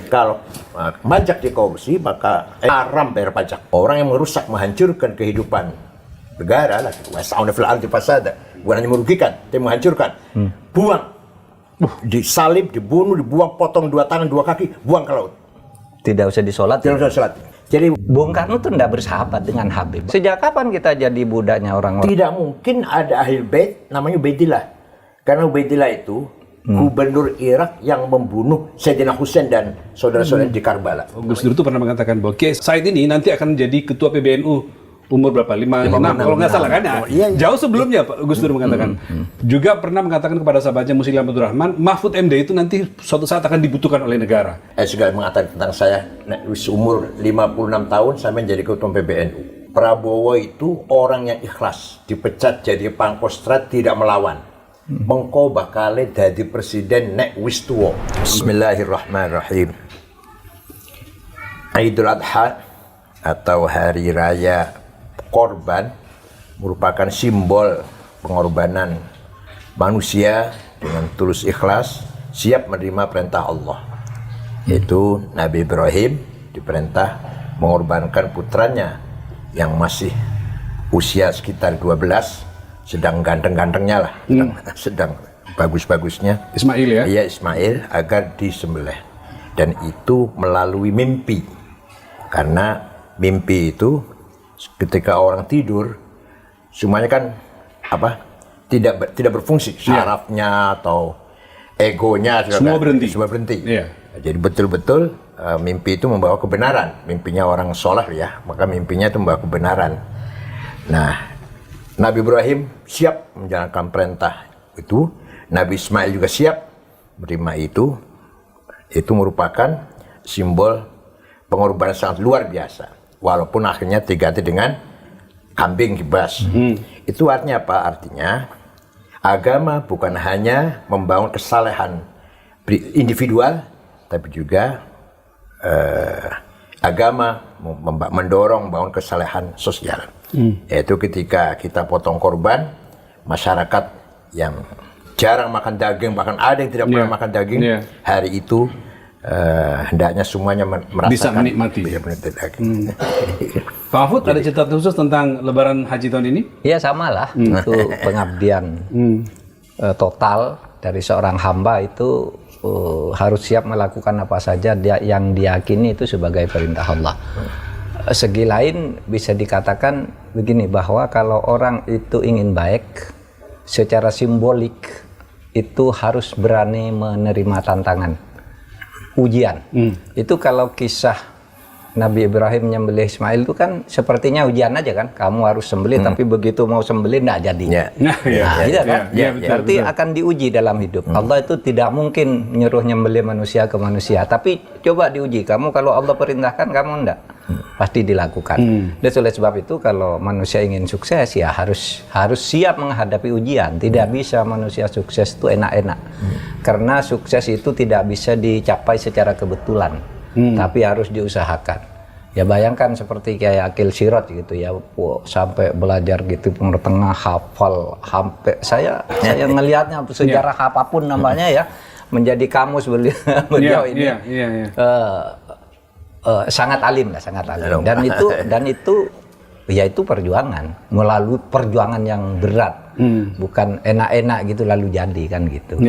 Kalau pajak di korupsi maka haram bayar pajak. Orang yang merusak, menghancurkan kehidupan negara lah, wasa'una fil ardi fasada, bukan hanya merugikan, tapi menghancurkan. Buang, disalib, dibunuh, dibuang, potong 2 tangan 2 kaki, buang ke laut. Tidak usah disolat. Tidak usah sholat. Jadi Bung Karno tuh tidak bersahabat dengan Habib. Sejak kapan kita jadi budaknya orang-orang? tidak mungkin ada ahli bait namanya Ubaidillah. Karena Ubaidillah itu gubernur Irak yang membunuh Sayyidina Husain dan saudara-saudara di Karbala. Gus Dur itu pernah mengatakan bahwa Kiai Said ini nanti akan menjadi ketua PBNU umur berapa? 56 kalau nggak salah kan ya? Iya. Jauh sebelumnya Pak Gus Dur mengatakan. Juga pernah mengatakan kepada sahabatnya Muslim Abdul Rahman, Mahfud MD itu nanti suatu saat akan dibutuhkan oleh negara. Segala mengatakan tentang saya, umur 56 tahun saya menjadi ketua PBNU. Prabowo itu orang yang ikhlas, dipecat jadi pangkostrat, tidak melawan. Mengko bakal jadi presiden nek wis tuwa. Bismillahirrahmanirrahim. Idul Adha atau hari raya Korban merupakan simbol pengorbanan manusia dengan tulus ikhlas siap menerima perintah Allah. Yaitu Nabi Ibrahim diperintah mengorbankan putranya yang masih usia sekitar 12, sedang ganteng-gantengnya lah, sedang bagus-bagusnya. Ismail ya? Iya, Ismail, agar disembelih. Dan itu melalui mimpi. Karena mimpi itu ketika orang tidur semuanya kan tidak berfungsi, syarafnya atau egonya semua berhenti. Semua berhenti. Iya. Jadi betul-betul mimpi itu membawa kebenaran. Mimpinya orang soleh ya, maka mimpinya itu membawa kebenaran. Nah, Nabi Ibrahim siap menjalankan perintah itu, Nabi Ismail juga siap menerima itu. Itu merupakan simbol pengorbanan sangat luar biasa. Walaupun akhirnya diganti dengan kambing kibas. Itu artinya apa? Artinya agama bukan hanya membangun kesalehan individual, tapi juga agama mendorong membangun kesalehan sosial. Yaitu ketika kita potong korban, masyarakat yang jarang makan daging, bahkan ada yang tidak pernah makan daging, hari itu hendaknya semuanya merasakan bisa menikmati. Daging. Pak Mahfud, ada cerita khusus tentang Lebaran Haji tahun ini? Ya sama lah, itu pengabdian total dari seorang hamba itu harus siap melakukan apa saja yang diyakini itu sebagai perintah Allah. Segi lain bisa dikatakan begini, bahwa kalau orang itu ingin baik, secara simbolik itu harus berani menerima tantangan, ujian. Itu kalau kisah Nabi Ibrahim nyembelih Ismail itu kan sepertinya ujian aja kan, kamu harus sembelih tapi begitu mau sembelih nggak jadi. Iya kan? Berarti akan diuji dalam hidup. Allah itu tidak mungkin menyuruh nyembelih manusia ke manusia, tapi coba diuji, kamu kalau Allah perintahkan kamu enggak, pasti dilakukan. Dan oleh sebab itu kalau manusia ingin sukses ya harus siap menghadapi ujian. Tidak bisa manusia sukses itu enak-enak. Karena sukses itu tidak bisa dicapai secara kebetulan. Tapi harus diusahakan. Ya bayangkan seperti kayak Akil Sirot gitu ya, sampai belajar gitu Timur Tengah, hafal sampai saya ngelihatnya sejarah apapun namanya ya, menjadi kamus beliau ini. Sangat alim lah, sangat alim. Dan itu ya itu perjuangan, melalui perjuangan yang berat. Bukan enak-enak gitu lalu jadi kan gitu.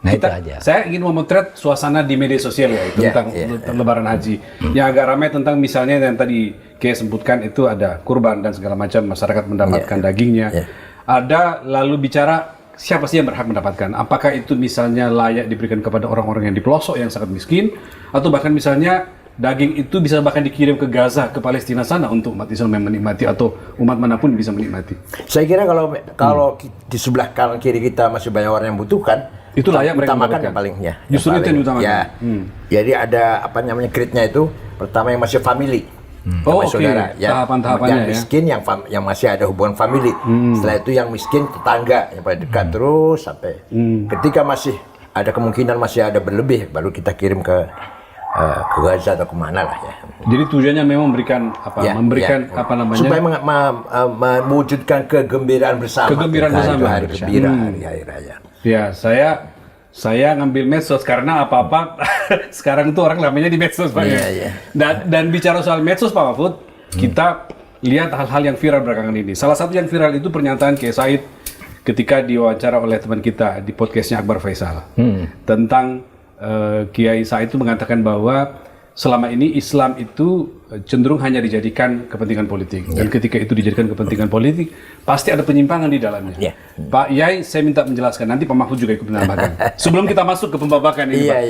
Nah, itu aja. Saya ingin memotret suasana di media sosial ya, tentang Lebaran Haji. Yang agak ramai tentang misalnya yang tadi Kiai sebutkan itu ada kurban dan segala macam, masyarakat mendapatkan dagingnya. Ada lalu bicara siapa sih yang berhak mendapatkan? Apakah itu misalnya layak diberikan kepada orang-orang yang di pelosok yang sangat miskin, atau bahkan misalnya daging itu bisa bahkan dikirim ke Gaza, ke Palestina sana untuk umat Islam yang menikmati, atau umat manapun bisa menikmati. Saya kira kalau di sebelah kanan kiri kita masih banyak orang yang butuhkan, itu layak mereka utamakan mendapatkan. yang paling ya. Justru itu yang utamakan. Ya. Jadi ada apa namanya grade-nya itu, pertama yang masih family. Saudara, tahapan-tahapannya yang miskin, yang masih ada hubungan family. Setelah itu yang miskin tetangga yang paling dekat, terus sampai ketika masih ada kemungkinan masih ada berlebih, baru kita kirim ke Gaza atau kemana lah ya. Jadi tujuannya memang memberikan apa namanya? Supaya mewujudkan kegembiraan bersama. Kegembiraan bersama. Hari gembira, hari raya. Ya, saya saya ngambil medsos karena apa-apa sekarang itu orang namanya di medsos Pak. Iya. Dan bicara soal medsos Pak Mahfud, kita lihat hal-hal yang viral belakangan ini. Salah satu yang viral itu pernyataan Kiai Said ketika diwawancara oleh teman kita di podcastnya Akbar Faisal tentang Kiai Said itu mengatakan bahwa selama ini Islam itu cenderung hanya dijadikan kepentingan politik, dan ketika itu dijadikan kepentingan politik pasti ada penyimpangan di dalamnya. Pak Yai, saya minta menjelaskan, nanti Pak Mahfud juga ikut menambahkan. Sebelum kita masuk ke pembabakan ini, Pak.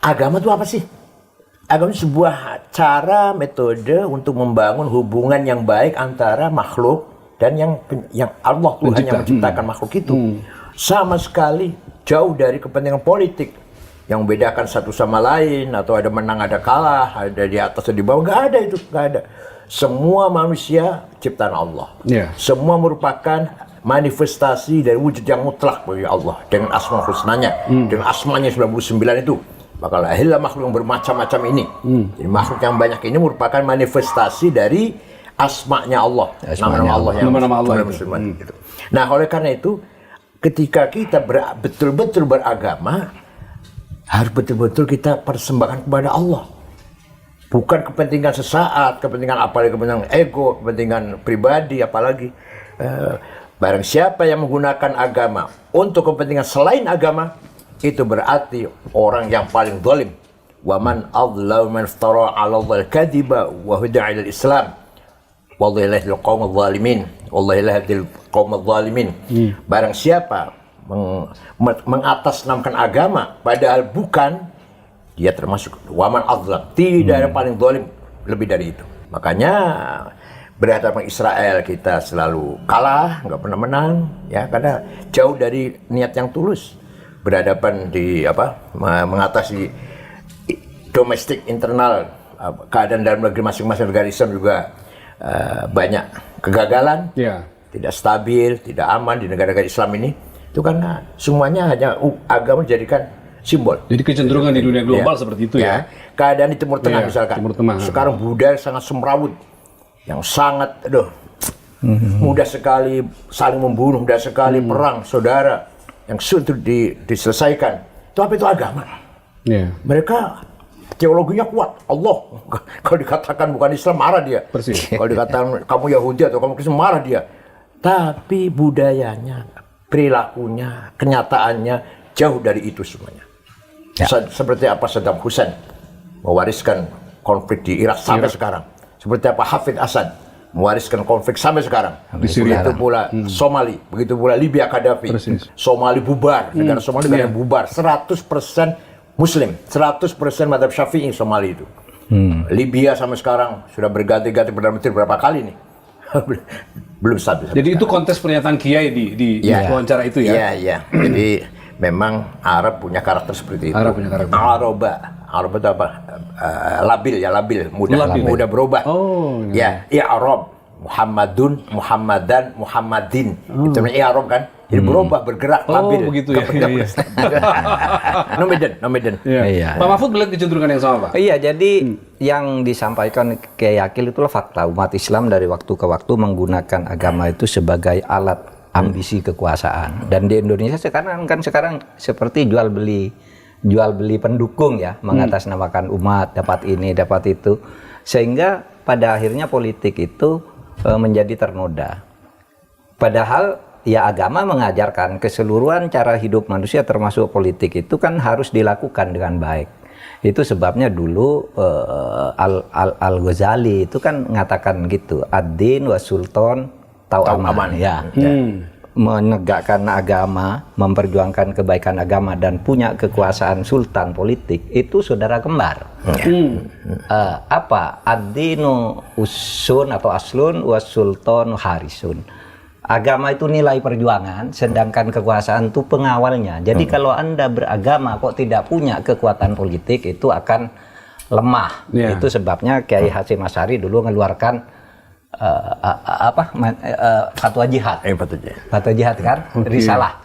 Agama itu apa sih? Agama itu sebuah cara, metode untuk membangun hubungan yang baik antara makhluk dan yang Allah Tuhan yang menciptakan makhluk itu. Sama sekali jauh dari kepentingan politik yang membedakan satu sama lain, atau ada menang ada kalah, ada di atas atau di bawah. Nggak ada itu, nggak ada. Semua manusia ciptaan Allah. Semua merupakan manifestasi dari wujud yang mutlak bagi Allah dengan asma husnanya, dengan asmanya 99 itu. Maka lahirlah makhluk yang bermacam-macam ini. Jadi makhluk yang banyak ini merupakan manifestasi dari asmanya Allah, nama-nama Allah yang itu. Nah, oleh karena itu, ketika kita betul-betul beragama, harus betul-betul kita persembahkan kepada Allah. Bukan kepentingan sesaat, kepentingan apalagi kepentingan ego, kepentingan pribadi, apalagi barang siapa yang menggunakan agama untuk kepentingan selain agama, itu berarti orang yang paling zalim. Wa man adlamu man iftara 'ala Allahi kadhiba wa huda 'ila al-Islam. Wallahu la yahdil qaumaz zalimin. Wallahu la yahdil qaumaz zalimin. Barang siapa mengatasnamakan agama padahal bukan, dia termasuk waman azlam, tidak ada paling zalim lebih dari itu. Makanya berhadapan Israel kita selalu kalah, nggak pernah menang, ya, karena jauh dari niat yang tulus. Berhadapan di mengatasi domestik internal, keadaan dalam negeri masing-masing negara Islam juga banyak kegagalan, tidak stabil, tidak aman di negara-negara Islam ini. Itu karena semuanya hanya agama dijadikan simbol. Jadi kecenderungan di dunia global seperti itu ya. Keadaan di Timur Tengah misalkan. Timur Tengah. Sekarang budaya sangat semrawut, yang sangat mudah sekali saling membunuh, mudah sekali perang saudara yang sulit diselesaikan. Itu apa itu agama? Mereka teologinya kuat. Allah, kalau dikatakan bukan Islam marah dia. Persis. Kalau dikatakan kamu Yahudi atau kamu Kristen marah dia. Tapi budayanya, perilakunya, kenyataannya jauh dari itu semuanya. Seperti apa Saddam Hussein mewariskan konflik di Irak sampai sekarang. Seperti apa Hafid Assad mewariskan konflik sampai sekarang. Begitu pula Somali, begitu pula Libya Gaddafi. Somali bubar, negara Somali negara bubar. 100% Muslim, 100% madhab Syafi'i Somali itu. Libya sampai sekarang sudah berganti-ganti Perdana Menteri berapa kali nih. Belum stabil. Jadi itu kontes pernyataan Kiai di wawancara itu ya? Iya. Jadi memang Arab punya karakter seperti itu. Arab punya karakter. Arab itu apa? Labil, mudah berubah. Arab, Muhammadun, Muhammadan, Muhammadin. Itu namanya Arab kan? Jadi berubah, bergerak, labil. Begitu ya. Nomaden. Pak Mahfud melihat kecenderungan yang sama, Pak? Iya, jadi yang disampaikan Kiai Akil itulah fakta. Umat Islam dari waktu ke waktu menggunakan agama itu sebagai alat ambisi kekuasaan. Dan di Indonesia sekarang seperti jual beli pendukung ya, mengatasnamakan umat, dapat ini, dapat itu. Sehingga pada akhirnya politik itu menjadi ternoda. Padahal ya agama mengajarkan keseluruhan cara hidup manusia termasuk politik itu kan harus dilakukan dengan baik. Itu sebabnya dulu Al-Ghazali itu kan mengatakan gitu, ad-din wa sultan tau'aman. Menegakkan agama, memperjuangkan kebaikan agama dan punya kekuasaan sultan politik itu saudara kembar. Ad-dinu usun atau aslun wa sultan harisun. Agama itu nilai perjuangan, sedangkan kekuasaan itu pengawalnya. Jadi kalau Anda beragama kok tidak punya kekuatan politik, itu akan lemah. Itu sebabnya Kiai Hasyim Asy'ari dulu mengeluarkan fatwa jihad. Fatwa jihad kan? Risalah.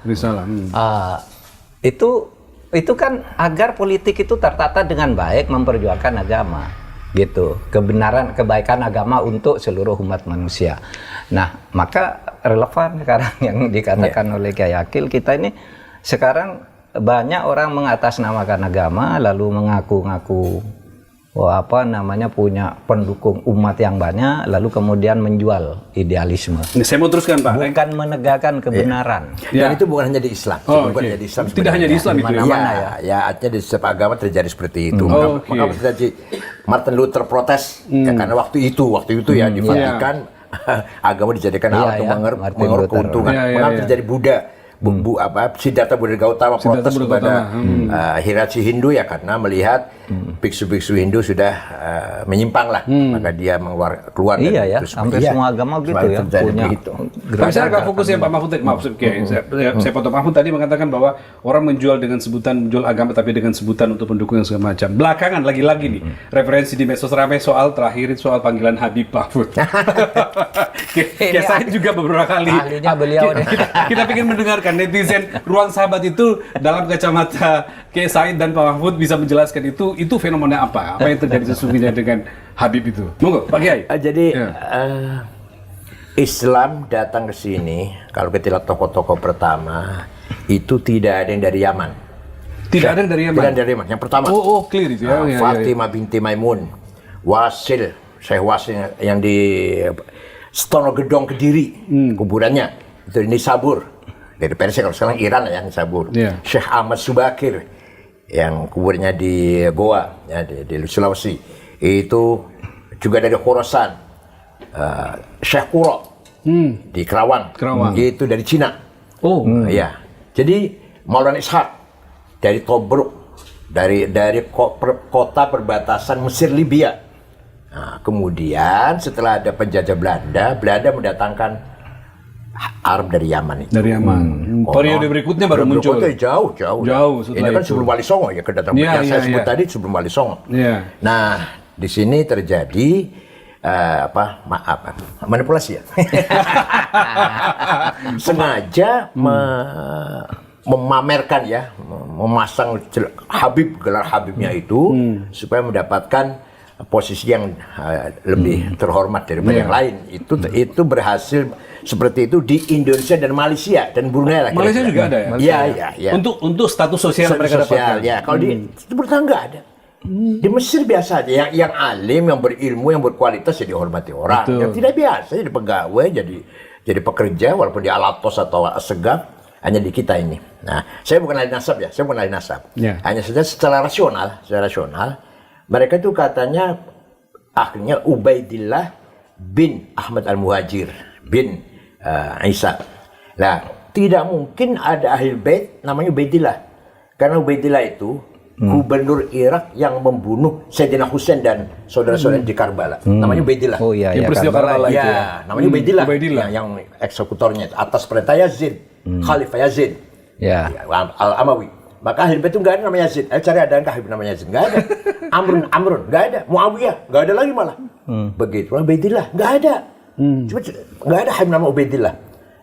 Itu kan agar politik itu tertata dengan baik, memperjuangkan agama. Gitu, kebenaran, kebaikan agama untuk seluruh umat manusia. Nah, maka relevan sekarang yang dikatakan oleh Kiai Akil, kita ini Sekarang banyak orang mengatasnamakan agama lalu mengaku-ngaku punya pendukung umat yang banyak lalu kemudian menjual idealisme. Saya mau teruskan Pak. Bukan menegakkan kebenaran. Dan itu bukan hanya di Islam. Bukan hanya di Islam. Tidak hanya di Islam itu ya. Mana-mana Ya, artinya di setiap agama terjadi seperti itu. Maka terjadi Martin Luther protes ya, karena waktu itu ya di Vatikan agama dijadikan alat untuk mengeruk keuntungan. Mengapa terjadi Buddha? Siddhartha Buddha Gautama protes kepada hierarki Hindu ya karena melihat biksu-biksu Hindu sudah menyimpang lah, maka dia keluar dari itu. Hampir semua agama gitu ya punya. Tapi saya agak fokus ya Pak Mahfud tadi, saya potong Mahfud tadi mengatakan bahwa orang menjual dengan sebutan menjual agama tapi dengan sebutan untuk pendukung yang segala macam. Belakangan lagi-lagi nih referensi di medsos ramai soal panggilan Habib Mahfud. Kayak saya juga beberapa kali. Ahlinya beliau kita ingin mendengarkan netizen Ruang Sahabat itu dalam kacamata Kiai Said dan Pak Mahfud bisa menjelaskan itu fenomena apa yang terjadi sesungguhnya dengan Habib itu. Monggo Pak Kiai. Jadi Islam datang ke sini, kalau kita lihat tokoh-tokoh pertama itu tidak ada yang dari Yaman. Tidak ada yang dari Yaman. Tidak ada dari Yaman. Yang pertama. Clear itu ya. Fatimah binti Maimun, Wasil, Syekh Wasil yang di Stono Gedong Kediri, kuburannya itu di Nisabur. Dari Persia, kalau sekarang Iran ya, Nisabur. Syekh Ahmad Subakir yang kuburnya di Goa, ya, di Sulawesi. Itu juga dari Khorasan. Syekh Kuro di Kerawang. Itu dari Cina. Ya. Jadi Maulana Ishaq dari Tobruk, dari kota perbatasan Mesir Libya. Nah, kemudian setelah ada penjajah Belanda mendatangkan Arab dari Yaman itu. Dari Yaman. Periode berikutnya baru muncul. Jauh. Ini kan sebelum Wali Songo ya, kedatangan yang saya sebut tadi sebelum Wali Songo. Nah, di sini terjadi manipulasi ya. Sengaja memamerkan ya, memasang gelar Habibnya itu supaya mendapatkan posisi yang lebih terhormat daripada yang lain. Itu berhasil seperti itu di Indonesia dan Malaysia dan Brunei lah. Malaysia juga ada ya? Iya. Untuk status sosial mereka dapatkan. Ya, kalau di bertangga ada. Di Mesir biasa aja, yang alim, yang berilmu, yang berkualitas ya dihormati orang. Betul. Yang tidak biasa jadi pegawai, jadi pekerja walaupun di Alatos atau Segaf, hanya di kita ini. Nah, saya bukan ahli nasab ya, Hanya saja secara rasional, mereka itu katanya akhirnya Ubaidillah bin Ahmad Al-Muhajir bin Isa. Nah, tidak mungkin ada ahli bait namanya Ubaidillah. Karena Ubaidillah itu gubernur Irak yang membunuh Sayyidina Husain dan saudara-saudara di Karbala. Namanya Ubaidillah. Oh iya, yang peristiwa Karbala itu. Ya, namanya Ubaidillah. Yang eksekutornya atas perintah Yazid, Khalifah Yazid. Al-Amawi. Maka ahli bait itu nggak ada namanya Yazid. Ayo cari ada nggak namanya Yazid? Nggak ada. Amrun nggak ada. Muawiyah nggak ada lagi malah. Begitu. Ubaidillah nggak ada. Cuma nggak ada Habib nama Ubaidillah.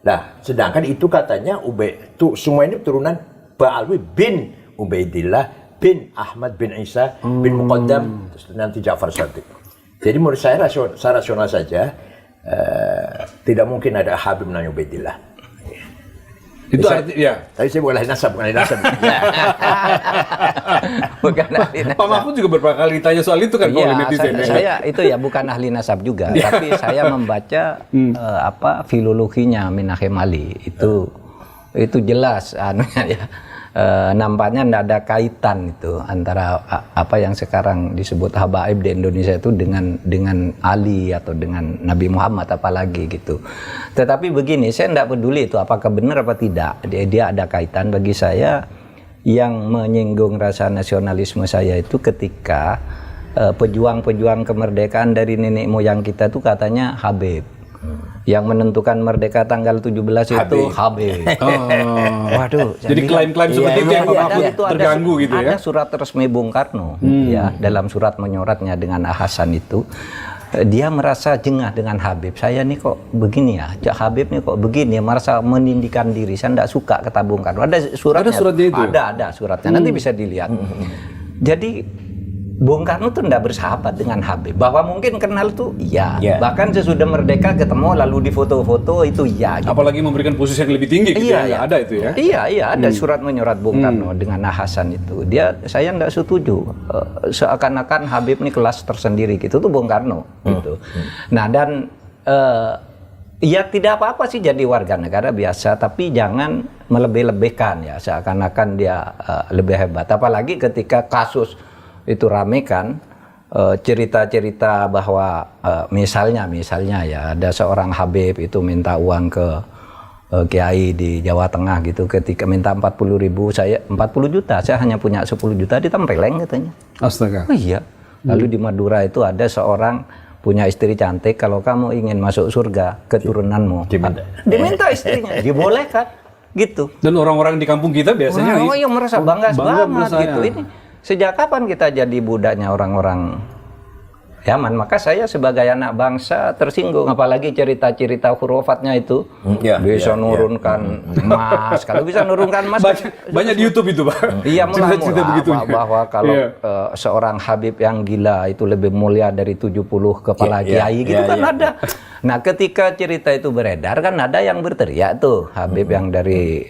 Nah, sedangkan itu katanya semua ini turunan Ba'alwi bin Ubaidillah bin Ahmad bin Isa bin Muqaddam nanti Ja'far Shadiq. Jadi menurut saya rasional saja tidak mungkin ada Habib namanya Ubaidillah. Itu artinya. Tapi saya bukan ahli nasab. Pak Mahfud juga beberapa kali ditanya soal itu kan oleh netizen. Saya itu ya bukan ahli nasab juga, tapi saya membaca filologinya Minahim Ali itu jelas ya. Nampaknya tidak ada kaitan itu antara apa yang sekarang disebut habaib di Indonesia itu dengan Ali atau dengan Nabi Muhammad apalagi gitu. Tetapi begini, saya tidak peduli itu apakah benar apa tidak. Dia ada kaitan. Bagi saya yang menyinggung rasa nasionalisme saya itu ketika pejuang-pejuang kemerdekaan dari nenek moyang kita itu katanya Habib. Yang menentukan merdeka tanggal 17 itu Habib. Waduh. Jadi klaim-klaim seperti itu yang Pak Mahfud terganggu gitu ya. Ada surat resmi Bung Karno ya, dalam surat menyoratnya dengan Hasan itu dia merasa jengah dengan Habib. Saya nih kok begini ya, Habib nih kok begini ya, merasa menindihkan diri. Saya tidak suka kata Bung Karno. Ada suratnya. Ada suratnya itu. Ada suratnya. Nanti bisa dilihat. Jadi Bung Karno tuh enggak bersahabat dengan Habib. Bahwa mungkin kenal tuh iya. Iya. Bahkan sesudah merdeka ketemu lalu di foto-foto itu iya. Gitu. Apalagi memberikan posisi yang lebih tinggi gitu Iya, ya. Ada itu ya. Iya, ada surat menyurat Bung Karno dengan Hasan itu. Saya nggak setuju. Seakan-akan Habib ini kelas tersendiri gitu tuh Bung Karno gitu. Nah dan ya tidak apa-apa sih jadi warga negara biasa, tapi jangan melebih-lebihkan ya. Seakan-akan dia lebih hebat. Apalagi ketika kasus itu rame kan. Cerita-cerita bahwa misalnya ya ada seorang Habib itu minta uang ke Kiai di Jawa Tengah gitu, ketika minta 40 juta, saya hanya punya 10 juta, ditempeleng katanya. Astaga. Oh iya. Lalu di Madura itu ada seorang punya istri cantik, kalau kamu ingin masuk surga keturunanmu diminta istrinya, dibolehkan gitu. Dan orang-orang di kampung kita biasanya Oh iya, merasa bangga banget bersaya. gitu. Ini sejak kapan kita jadi budaknya orang-orang Yaman? Maka saya sebagai anak bangsa tersinggung, apalagi cerita-cerita hurufatnya itu bisa nurunkan emas. Kalau bisa nurunkan emas banyak di YouTube itu, Pak. iya, Cerita-cerita begitunya. bahwa kalau seorang Habib yang gila itu lebih mulia dari 70 kepala kiai gitu kan ada. Nah, ketika cerita itu beredar kan ada yang berteriak tuh, Habib yang dari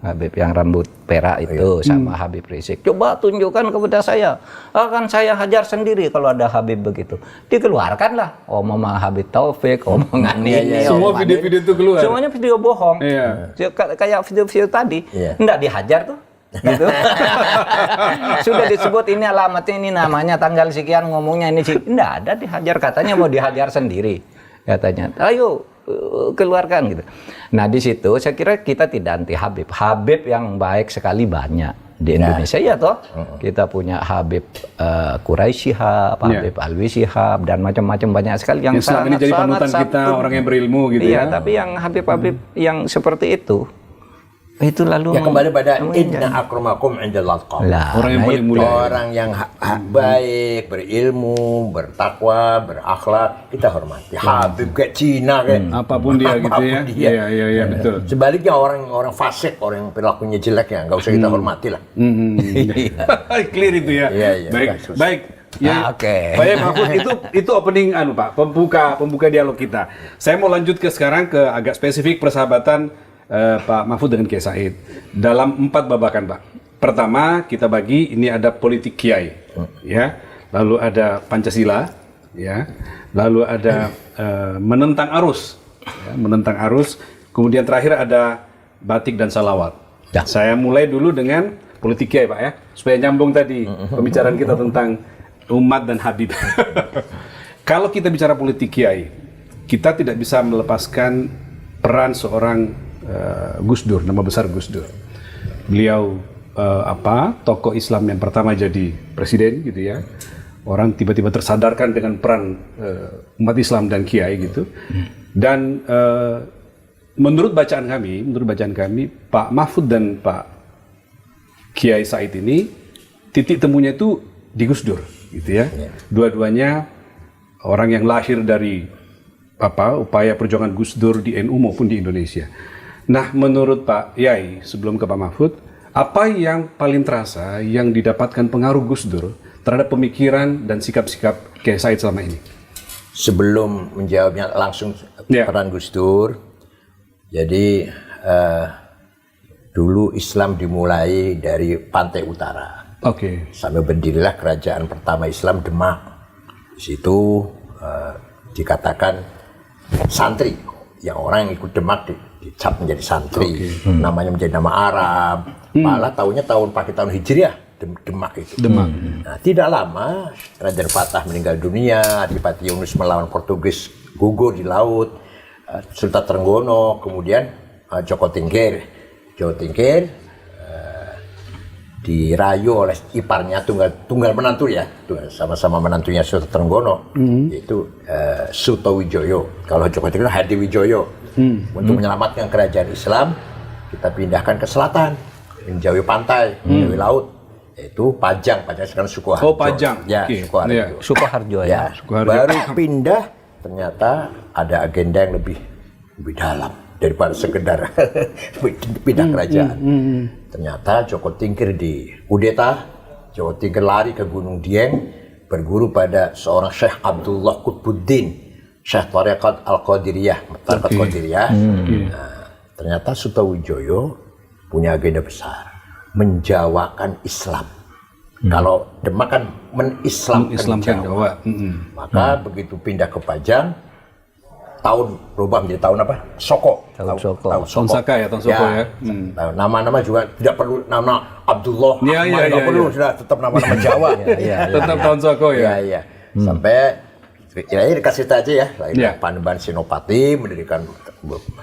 Habib yang rambut perak itu sama Habib Rizik. Coba tunjukkan kepada saya. Akan saya hajar sendiri kalau ada Habib begitu. Dikeluarkanlah omongan Habib Taufik, omongan ini. Semua omongan video-video itu keluar. Semuanya video bohong. Iya. Kayak video-video tadi. Enggak dihajar tuh. Gitu. Sudah disebut ini alamatnya, ini namanya, tanggal sekian, ngomongnya ini sih. Enggak ada dihajar, katanya mau dihajar sendiri. Katanya, ayo keluarkan gitu. Nah, di situ saya kira kita tidak anti Habib. Habib yang baik sekali banyak di Indonesia ya toh. Kita punya Habib Quraisy Shihab, Habib Alwi Shihab, dan macam-macam banyak sekali yang selama ini jadi panutan kita, orang yang berilmu gitu ya. Iya, tapi yang Habib-Habib yang seperti itu lalu ya kembali pada inna akramakum indallah atqakum. Orang yang paling mulia, orang yang baik, berilmu, bertakwa, berakhlak, kita hormati. Habib kayak Cina kayak apapun dia gitu ya. Iya, betul. Sebaliknya orang fasik, orang yang perilakunya jelek ya nggak usah kita hormati lah. Clear itu ya. Iya, baik. Ya, Oke. Pak Mahfud, itu opening Pak, pembuka dialog kita. Saya mau lanjut sekarang ke agak spesifik persahabatan Pak Mahfud dengan Kiai Said dalam 4 babakan, Pak. Pertama, kita bagi ini ada politik kiai, ya. Lalu ada Pancasila, ya. Lalu ada menentang arus, ya, menentang arus. Kemudian terakhir ada batik dan salawat. Ya. Saya mulai dulu dengan politik kiai, Pak, ya, supaya nyambung tadi pembicaraan kita tentang umat dan Habib. Kalau kita bicara politik kiai, kita tidak bisa melepaskan peran seorang Gus Dur, nama besar Gus Dur. Beliau tokoh Islam yang pertama jadi presiden gitu ya. Orang tiba-tiba tersadarkan dengan peran umat Islam dan kiai gitu. Dan menurut bacaan kami, Pak Mahfud dan Pak Kiai Said ini titik temunya itu di Gus Dur gitu ya. Dua-duanya orang yang lahir dari upaya perjuangan Gus Dur di NU maupun di Indonesia. Nah, menurut Pak Yai, sebelum ke Pak Mahfud, apa yang paling terasa yang didapatkan pengaruh Gus Dur terhadap pemikiran dan sikap-sikap Kiai Said selama ini? Sebelum menjawabnya langsung peran Gus Dur, jadi dulu Islam dimulai dari pantai utara. Sampai berdirilah kerajaan pertama Islam Demak. Di situ dikatakan santri, yang orang yang ikut Demak dicap menjadi santri, namanya menjadi nama Arab. Malah pakai tahun Hijriah, Demak itu. Nah, tidak lama Raja Fatah meninggal dunia, Adipati Yunus melawan Portugis gugur di laut, Sultan Trenggono, kemudian Joko Tingkir dirayu oleh iparnya tunggal menantu ya, sama-sama menantunya Sultan Trenggono, yaitu Sutowijoyo. Kalau Joko Tingkir Hadiwijoyo. Untuk menyelamatkan kerajaan Islam, kita pindahkan ke selatan, menjauhi pantai, menjauhi laut, yaitu Pajang sekarang Sukoharjo. Oh, Pajang. Ya, Sukoharjo ya. Baru pindah, ternyata ada agenda yang lebih dalam daripada sekedar pindah kerajaan. Ternyata Joko Tingkir di kudeta, Jawa Timur lari ke Gunung Dieng, berguru pada seorang Syekh Abdullah Qutbuddin, Syekh Tarekat Al-Qadiriyah, Tarekat Qadiriyah. Nah, ternyata Sutowijoyo punya agenda besar, menjawakan Islam. Kalau Demak kan menislamkan Jawa. Maka begitu pindah ke Pajang, tahun berubah menjadi tahun apa? Soko. Tahun Soko. Tahun Saka ya, tahun Soko ya. Nama-nama juga tidak perlu nama Abdullah, Ahmad, tidak perlu, sudah tetap nama-nama Jawa. Tetap tahun Soko ya. Iya. Sampai kira-kira dikasih aja ya, Panembahan Senopati mendirikan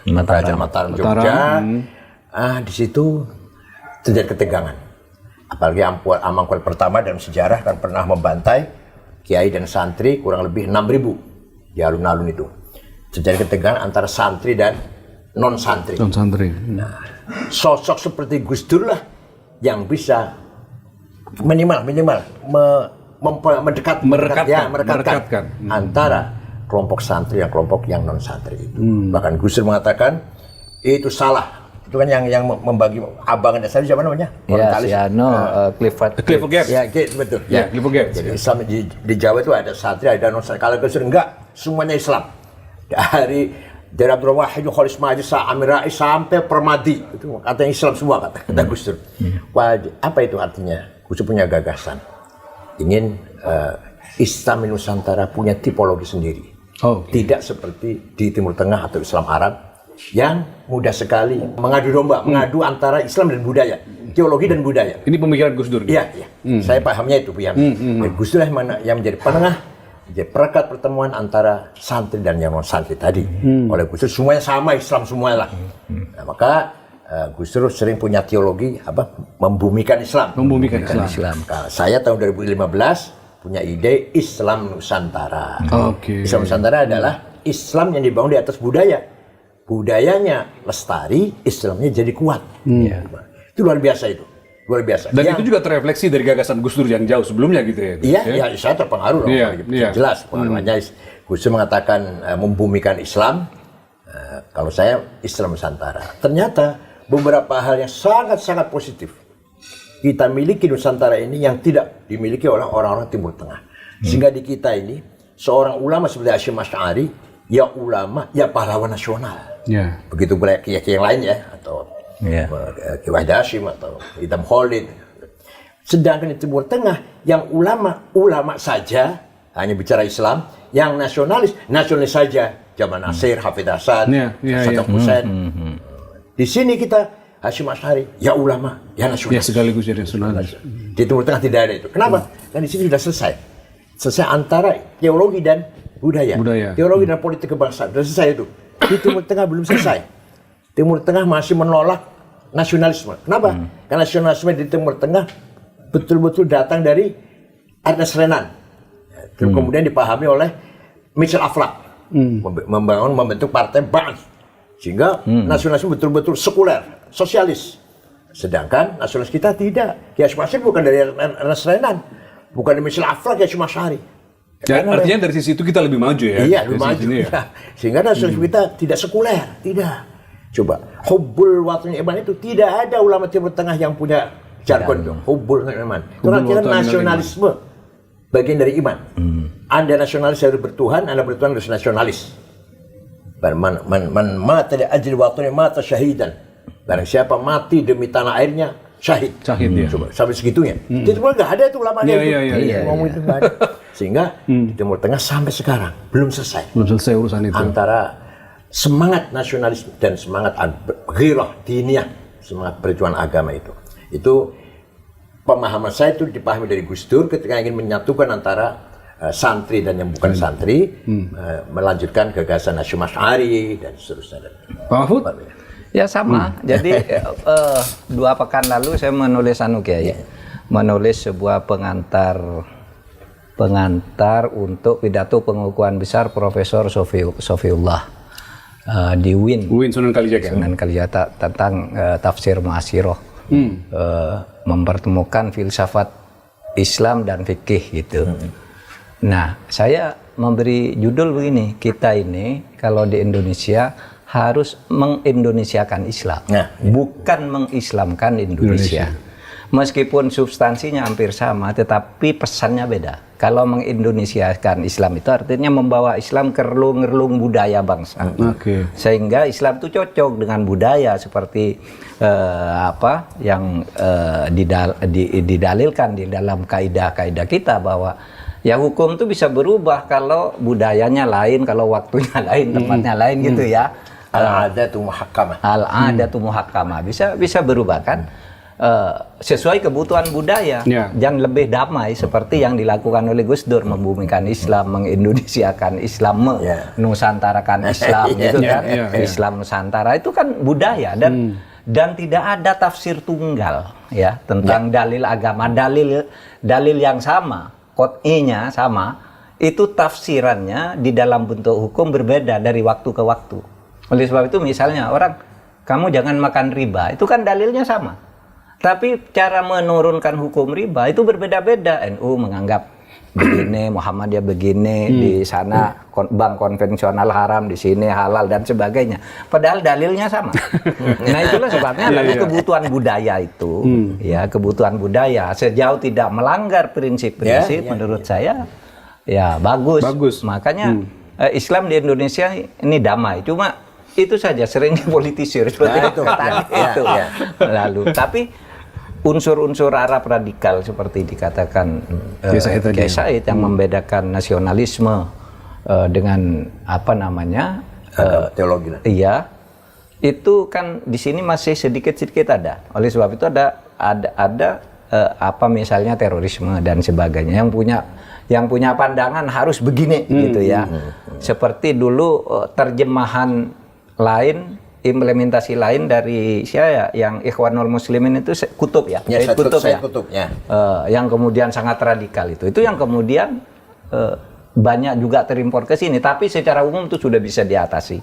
Kerajaan Mataram Jogja. Di situ terjadi ketegangan. Apalagi Amangkuel pertama dalam sejarah kan pernah membantai kiai dan santri kurang lebih 6.000 di alun-alun itu. Terjadi ketegangan antara santri dan non santri. Nah, sosok seperti Gus Dur lah yang bisa merekatkan antara kelompok santri dan kelompok yang non santri itu. Bahkan Gus Dur mengatakan itu salah. Itu kan yang membagi abangan dasar siapa namanya? Clifford Geertz. Ya, betul. Ya, Clifford Geertz. Jadi Islam di Jawa itu ada santri, ada non santri. Kalau Gus Dur enggak, semuanya Islam. Dari Abdul Wahid, Khalis Majid, Amir Rais sampai Permadi itu katanya Islam semua kata Gus Dur. Apa itu artinya? Gus Dur punya gagasan, ingin Islam di Nusantara punya tipologi sendiri. Tidak seperti di Timur Tengah atau Islam Arab yang mudah sekali mengadu domba, mengadu antara Islam dan budaya, teologi dan budaya. Ini pemikiran Gus Dur. Iya. Saya pahamnya itu Gus Dur yang menjadi penengah, jadi perekat pertemuan antara santri dan yang non santri tadi. Oleh Gus Dur semuanya sama, Islam semuanya lah. Nah, maka Gus Dur sering punya teologi membumikan Islam. Islam. Nah, saya tahun 2015 punya ide Islam Nusantara. Islam Nusantara adalah Islam yang dibangun di atas budaya. Budayanya lestari, Islamnya jadi kuat. Itu luar biasa itu. Luar biasa. Dan itu juga terrefleksi dari gagasan Gus Dur yang jauh sebelumnya gitu ya. Iya, saya terpengaruh. Jelas pengaruhnya. Gus Dur mengatakan membumikan Islam. Kalau saya Islam Nusantara. Ternyata beberapa hal yang sangat-sangat positif kita miliki Nusantara ini yang tidak dimiliki oleh orang-orang Timur Tengah. Sehingga di kita ini seorang ulama seperti Hasyim Asy'ari, ya ulama, ya pahlawan nasional. Begitu pula kiai-kiai yang lain ya, atau Kiai Wahid Hasyim atau Idam Khalid. Sedangkan di Timur Tengah yang ulama saja hanya bicara Islam, yang nasionalis saja. Jamal Nasir, Hafidz Hasan, Saddam Hussein. Di sini kita Hasyim Asy'ari, ya ulama, ya nasionalis. Ya sekaligus jadi nasionalis. Di Timur Tengah tidak ada itu. Kenapa? Karena di sini sudah selesai. Selesai antara teologi dan budaya. Teologi dan politik kebangsaan sudah selesai itu. Di Timur Tengah belum selesai. Timur Tengah masih menolak nasionalisme. Kenapa? Karena nasionalisme di Timur Tengah betul-betul datang dari Ernest Renan. Kemudian dipahami oleh Michel Aflaq. Membentuk partai Ba'ath. Sehingga nasionalisme betul-betul sekuler, sosialis. Sedangkan nasionalis kita tidak. Kiai Hasyim Asy'ari bukan dari Ernest Renan. Bukan dari Michel Aflaq, Kiai Hasyim Asy'ari. Ya, artinya dari sisi itu kita lebih maju ya? Iya, lebih maju. Ya. Sehingga nasionalisme kita tidak sekuler, tidak. Coba, hubbul watani iman itu tidak ada ulama Timur Tengah yang punya jargon itu. Hubbul iman. Itu artinya nasionalisme bagian dari iman. Anda nasionalis harus bertuhan, Anda bertuhan harus nasionalis. Man mata li ajli watani mata syahidan. Barang siapa mati demi tanah airnya, syahid. Coba, sampai segitunya. Di Timur nggak ada itu ulama itu. Ngomong itu nggak ada. Sehingga di Timur Tengah sampai sekarang belum selesai. Urusan itu. Antara semangat nasionalis dan semangat ghirah diniyah, semangat perjuangan agama itu. Itu pemahaman saya itu dipahami dari Gus Dur ketika ingin menyatukan antara santri dan yang bukan santri, melanjutkan gagasan Hasyim Asy'ari dan seterusnya. Pak Mahfud? Ya sama. Jadi 2 pekan lalu saya menulis menulis sebuah pengantar untuk pidato pengukuhan besar Profesor Sofiullah di UIN Sunan Kalijaga tentang tafsir Mu'asyiroh, mempertemukan filsafat Islam dan fikih gitu. Nah, saya memberi judul begini, kita ini kalau di Indonesia harus mengindonesiakan Islam, bukan mengislamkan Indonesia. meskipun substansinya hampir sama, tetapi pesannya beda. Kalau mengindonesiakan Islam itu artinya membawa Islam ke relung-relung budaya bangsa. Sehingga Islam itu cocok dengan budaya seperti apa yang didalilkan di dalam kaidah-kaidah kita bahwa ya hukum itu bisa berubah kalau budayanya lain, kalau waktunya lain, tempatnya lain gitu ya. Al-adatu muhakkamah. Al-adatu muhakkamah bisa berubah kan? Sesuai kebutuhan budaya yang lebih damai seperti yang dilakukan oleh Gus Dur, membumikan Islam, mengindonesiakan Islam, nusantarakan Islam gitu kan. Islam Nusantara itu kan budaya dan tidak ada tafsir tunggal ya tentang dalil agama, dalil yang sama, qot'inya sama, itu tafsirannya di dalam bentuk hukum berbeda dari waktu ke waktu. Oleh sebab itu misalnya orang, kamu jangan makan riba, itu kan dalilnya sama. Tapi cara menurunkan hukum riba itu berbeda-beda. NU menganggap begini, Muhammadiyah begini, di sana bank konvensional haram, di sini halal dan sebagainya. Padahal dalilnya sama. Nah itulah sebabnya lalu kebutuhan budaya itu, ya kebutuhan budaya sejauh tidak melanggar prinsip-prinsip, menurut saya ya bagus. Makanya Islam di Indonesia ini damai. Cuma itu saja sering dipolitisir seperti itu. Lalu tapi unsur-unsur Arab radikal seperti dikatakan Kiai Said yang membedakan nasionalisme dengan apa namanya teologi. Iya, itu kan di sini masih sedikit-sedikit ada. Oleh sebab itu ada apa misalnya terorisme dan sebagainya yang punya pandangan harus begini gitu ya. Seperti dulu terjemahan lain, implementasi lain dari saya yang Ikhwanul Muslimin itu Kutub ya, Said Kutub ya. Yang kemudian sangat radikal itu yang kemudian banyak juga terimpor ke sini, tapi secara umum itu sudah bisa diatasi.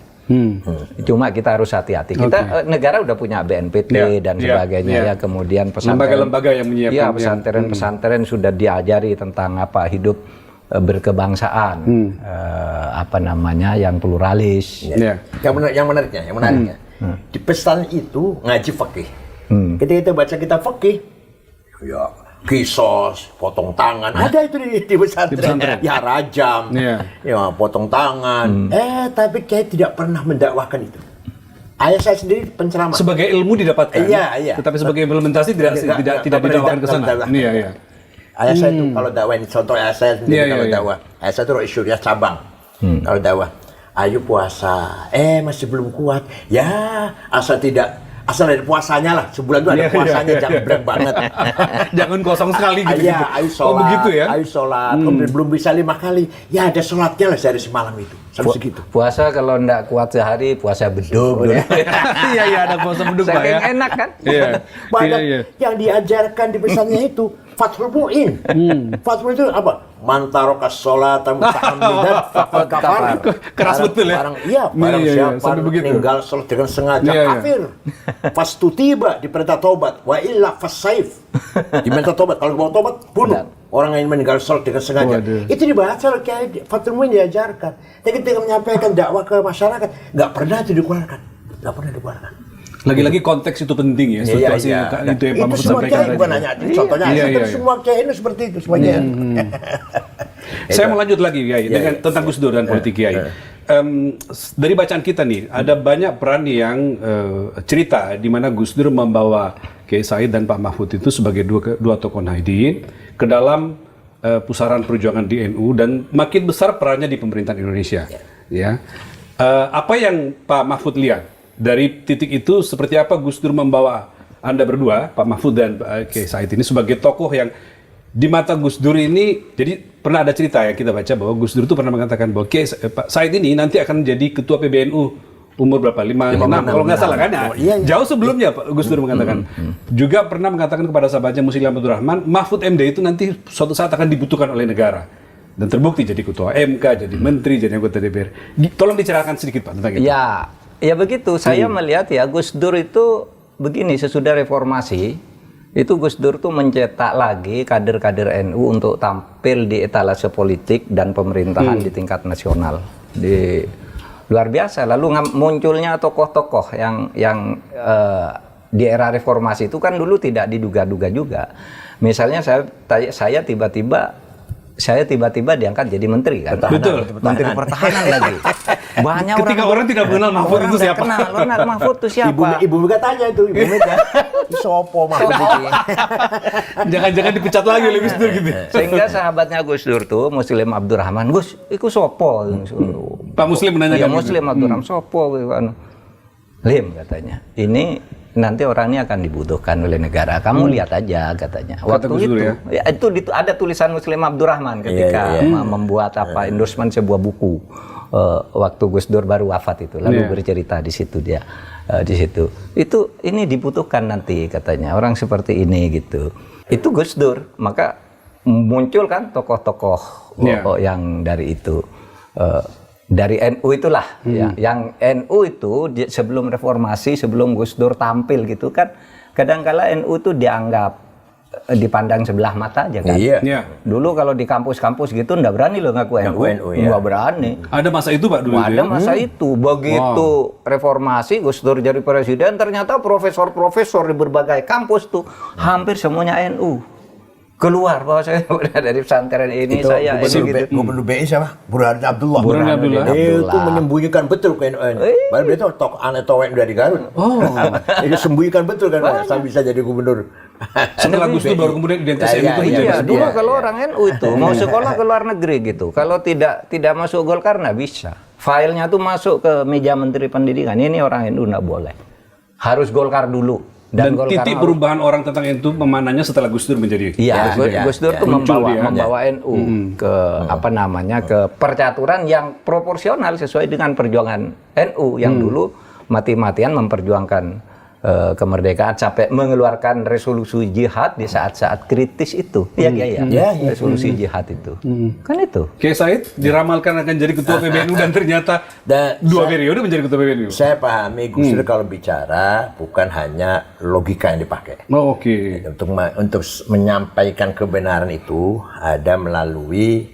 Cuma kita harus hati-hati. Kita negara udah punya BNPT dan sebagainya ya, kemudian lembaga-lembaga yang menyiapkan. Ya, pesantren sudah diajari tentang apa hidup berkebangsaan, apa namanya yang pluralis. Yang menariknya, di pesantren itu ngaji fikih. Ketika kita baca kitab fikih, ya kisos, potong tangan, ada itu di pesantren. Ya rajam, ya potong tangan. Tapi Kiai tidak pernah mendakwahkan itu. Ayah saya sendiri penceramah. Sebagai ilmu didapatkan. Iya. Tetapi sebagai implementasi tidak didakwahkan ke sana. Iya. Ayah saya itu kalau dakwah ini, contoh ayah saya sendiri kalau dakwah. Ayah saya itu Rois Syuriah cabang. Kalau dakwah, ayo puasa. Masih belum kuat. Ya, asal dari puasanya lah. Sebulan itu ada puasanya, jangan berat banget. Jangan kosong sekali gitu. Iya, ayo sholat. Begitu ya? Ayo sholat. Belum bisa 5 kali. Ya ada sholatnya lah sehari semalam itu. Sampai segitu. Puasa kalau enggak kuat sehari, puasa bedug. Iya, ada puasa bedug Pak ya. Enak kan? Banyak yang diajarkan di pesannya itu. Fathul Mu'in. Fathul Mu'in itu apa? Mantarokas sholat muta'ammidan faqad kafar. Keras betul ya? Barang siapa meninggal sholat dengan sengaja kafir. Fastutiba diperintah tobat, wa illa fasaif. Diminta tobat, kalau mau tobat bunuh. Orang yang meninggal sholat dengan sengaja. Itu dibaca oleh Kiai Fathul Mu'in, diajarkan. Tapi ketika menyampaikan dakwah ke masyarakat, nggak pernah itu dikeluarkan. Lagi-lagi konteks itu penting ya, situasi itu yang Pak Mahfud sampaikan tadi. Bukan hanya contohnya, semua Kiai ini seperti itu semuanya. Saya mau lanjut lagi Kiai dengan tentang Gus Dur dan politik Kiai. Dari bacaan kita nih, ada banyak peran yang cerita di mana Gus Dur membawa Kiai Said dan Pak Mahfud itu sebagai dua tokoh Nahdien ke dalam pusaran perjuangan di NU dan makin besar perannya di pemerintahan Indonesia. Ya, apa yang Pak Mahfud lihat? Dari titik itu seperti apa Gus Dur membawa Anda berdua, Pak Mahfud dan Kiai Said ini sebagai tokoh yang di mata Gus Dur ini, jadi pernah ada cerita yang kita baca bahwa Gus Dur itu pernah mengatakan bahwa Pak Said ini nanti akan menjadi ketua PBNU umur berapa? 5, 6 kalau nggak salah kan? Jauh sebelumnya Pak Gus Dur mengatakan. Juga pernah mengatakan kepada sahabatnya Muslim Abdul Rahman, Mahfud MD itu nanti suatu saat akan dibutuhkan oleh negara. Dan terbukti jadi ketua MK, jadi menteri, jadi anggota DPR. Tolong diceritakan sedikit Pak tentang itu. Ya begitu, saya melihat ya Gus Dur itu begini, sesudah reformasi itu Gus Dur tuh mencetak lagi kader-kader NU untuk tampil di etalase politik dan pemerintahan di tingkat nasional. Luar biasa. Lalu munculnya tokoh-tokoh yang di era reformasi itu kan dulu tidak diduga-duga juga. Misalnya saya tiba-tiba diangkat jadi menteri kan. Betul. Menteri pertahanan lagi. Banyak Ketika orang tidak mengenal Mahfud itu siapa? Kenal Mahfud itu siapa? Ibu Mega tanya itu, Ibu Mega. Sopo Mahfud iki. Jangan-jangan dipecat lagi oleh Gus Dur gitu. Sehingga sahabatnya Gus Dur tuh Muslim Abdurrahman, Gus, iku sopo? Pak Muslim menanyakan. Ya Muslim Abdurrahman sopo? Lim katanya. Ini nanti orang ini akan dibutuhkan oleh negara. Kamu lihat aja katanya. Waktu Gus Dur, itu, itu ada tulisan Muslim Abdurrahman ketika membuat endorsement sebuah buku. Waktu Gus Dur baru wafat itu, lalu bercerita di situ dia di situ. Itu ini dibutuhkan nanti katanya orang seperti ini gitu. Itu Gus Dur, maka muncul kan tokoh-tokoh yang dari itu. Dari NU itulah, ya. Yang NU itu sebelum reformasi, sebelum Gus Dur tampil gitu kan, kadang-kala NU itu dianggap dipandang sebelah mata aja kan. Iya. Dulu kalau di kampus-kampus gitu nggak berani loh ngaku NU, nggak berani. Ada masa itu Pak dulu. Ada masa itu. Begitu reformasi Gus Dur jadi presiden, ternyata profesor-profesor di berbagai kampus tuh hampir semuanya NU. Keluar bahwa saya dari pesantren ini itu saya gubernur BI siapa? Burhanuddin Abdullah. Burhanuddin Abdullah. Itu menyembunyikan betul ke NU. Padahal dia tok aneh towek dari Garut. Itu sembunyikan betul kan sampai bisa jadi gubernur. Setelah Gus Dur baru kemudian identitas NU itu menjadi iya, dulu kalau orang NU itu mau sekolah ke luar negeri gitu. Kalau tidak masuk Golkar nggak bisa. Filenya tuh masuk ke meja Menteri Pendidikan. Ini orang NU nggak boleh. Harus Golkar dulu. Dan titik perubahan orang tentang NU memananya setelah Gus Dur menjadi. Iya, Gus Dur tuh membawa NU ke ke percaturan yang proporsional sesuai dengan perjuangan NU yang dulu mati-matian memperjuangkan kemerdekaan sampai mengeluarkan resolusi jihad di saat-saat kritis itu. Resolusi jihad itu. Kan itu. Kiai Said diramalkan akan jadi ketua PBNU dan ternyata dua periode menjadi ketua PBNU. Saya pahami Gus Dur kalau bicara bukan hanya logika yang dipakai. Oh, oke. Untuk menyampaikan kebenaran itu ada melalui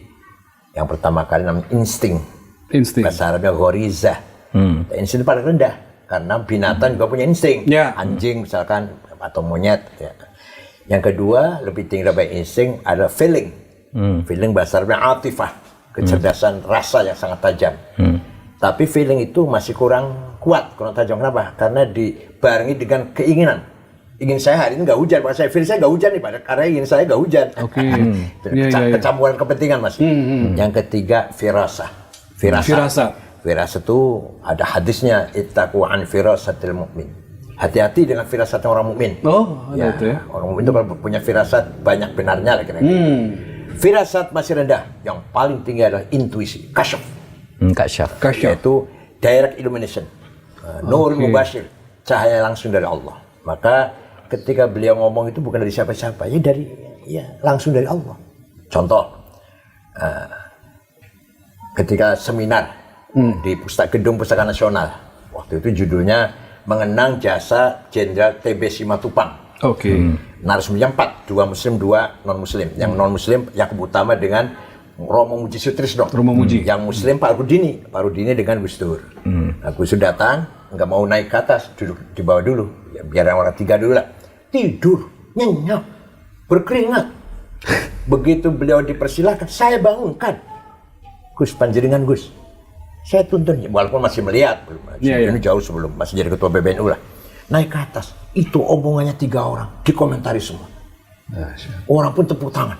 yang pertama kali namanya insting. Bahasa Arabnya ghorizah. Insting paling rendah. Karena binatang juga punya insting, anjing misalkan atau monyet. Ya. Yang kedua lebih tinggi dari insting adalah feeling. Feeling bahasa Arabnya atifah, kecerdasan rasa yang sangat tajam. Tapi feeling itu masih kurang kuat, kurang tajam. Kenapa? Karena dibarengi dengan keinginan. Ingin saya hari ini nggak hujan, Pak. Saya feel saya nggak hujan nih, Pak. Karena ingin saya nggak hujan. Kecampuran kepentingan masih. Yang ketiga firasat. Firasat itu ada hadisnya, ittaqu an firasatil mu'min. Hati-hati dengan firasatnya orang mukmin. Ada itu ya. Orang mukmin itu kalau punya firasat banyak benarnya lah kira-kira. Firasat masih rendah. Yang paling tinggi adalah intuisi, kasyaf. Yaitu direct illumination. Nur mubashir, cahaya langsung dari Allah. Maka ketika beliau ngomong itu bukan dari siapa-siapa, langsung dari Allah. Contoh, ketika seminar di Gedung Pustaka Nasional. Waktu itu judulnya mengenang jasa Jenderal TB Simatupang. Narasumbernya 4, 2 muslim, 2 non muslim. Yang non muslim Yakub Utama dengan Romo Muji Sutrisno. Yang muslim Pak Rudini dengan Gus Dur. Nah, Gus Dur datang, nggak mau naik ke atas, duduk di bawah dulu. Ya, biar orang tiga dulu lah. Tidur, nyenyak, berkeringat. Begitu beliau dipersilakan, saya bangunkan. Gus, panjenengan Gus. Saya tuntun, walaupun masih melihat, ini jauh sebelum masih jadi ketua PBNU lah. Naik ke atas, itu omongannya 3 orang, dikomentari semua. Orang pun tepuk tangan.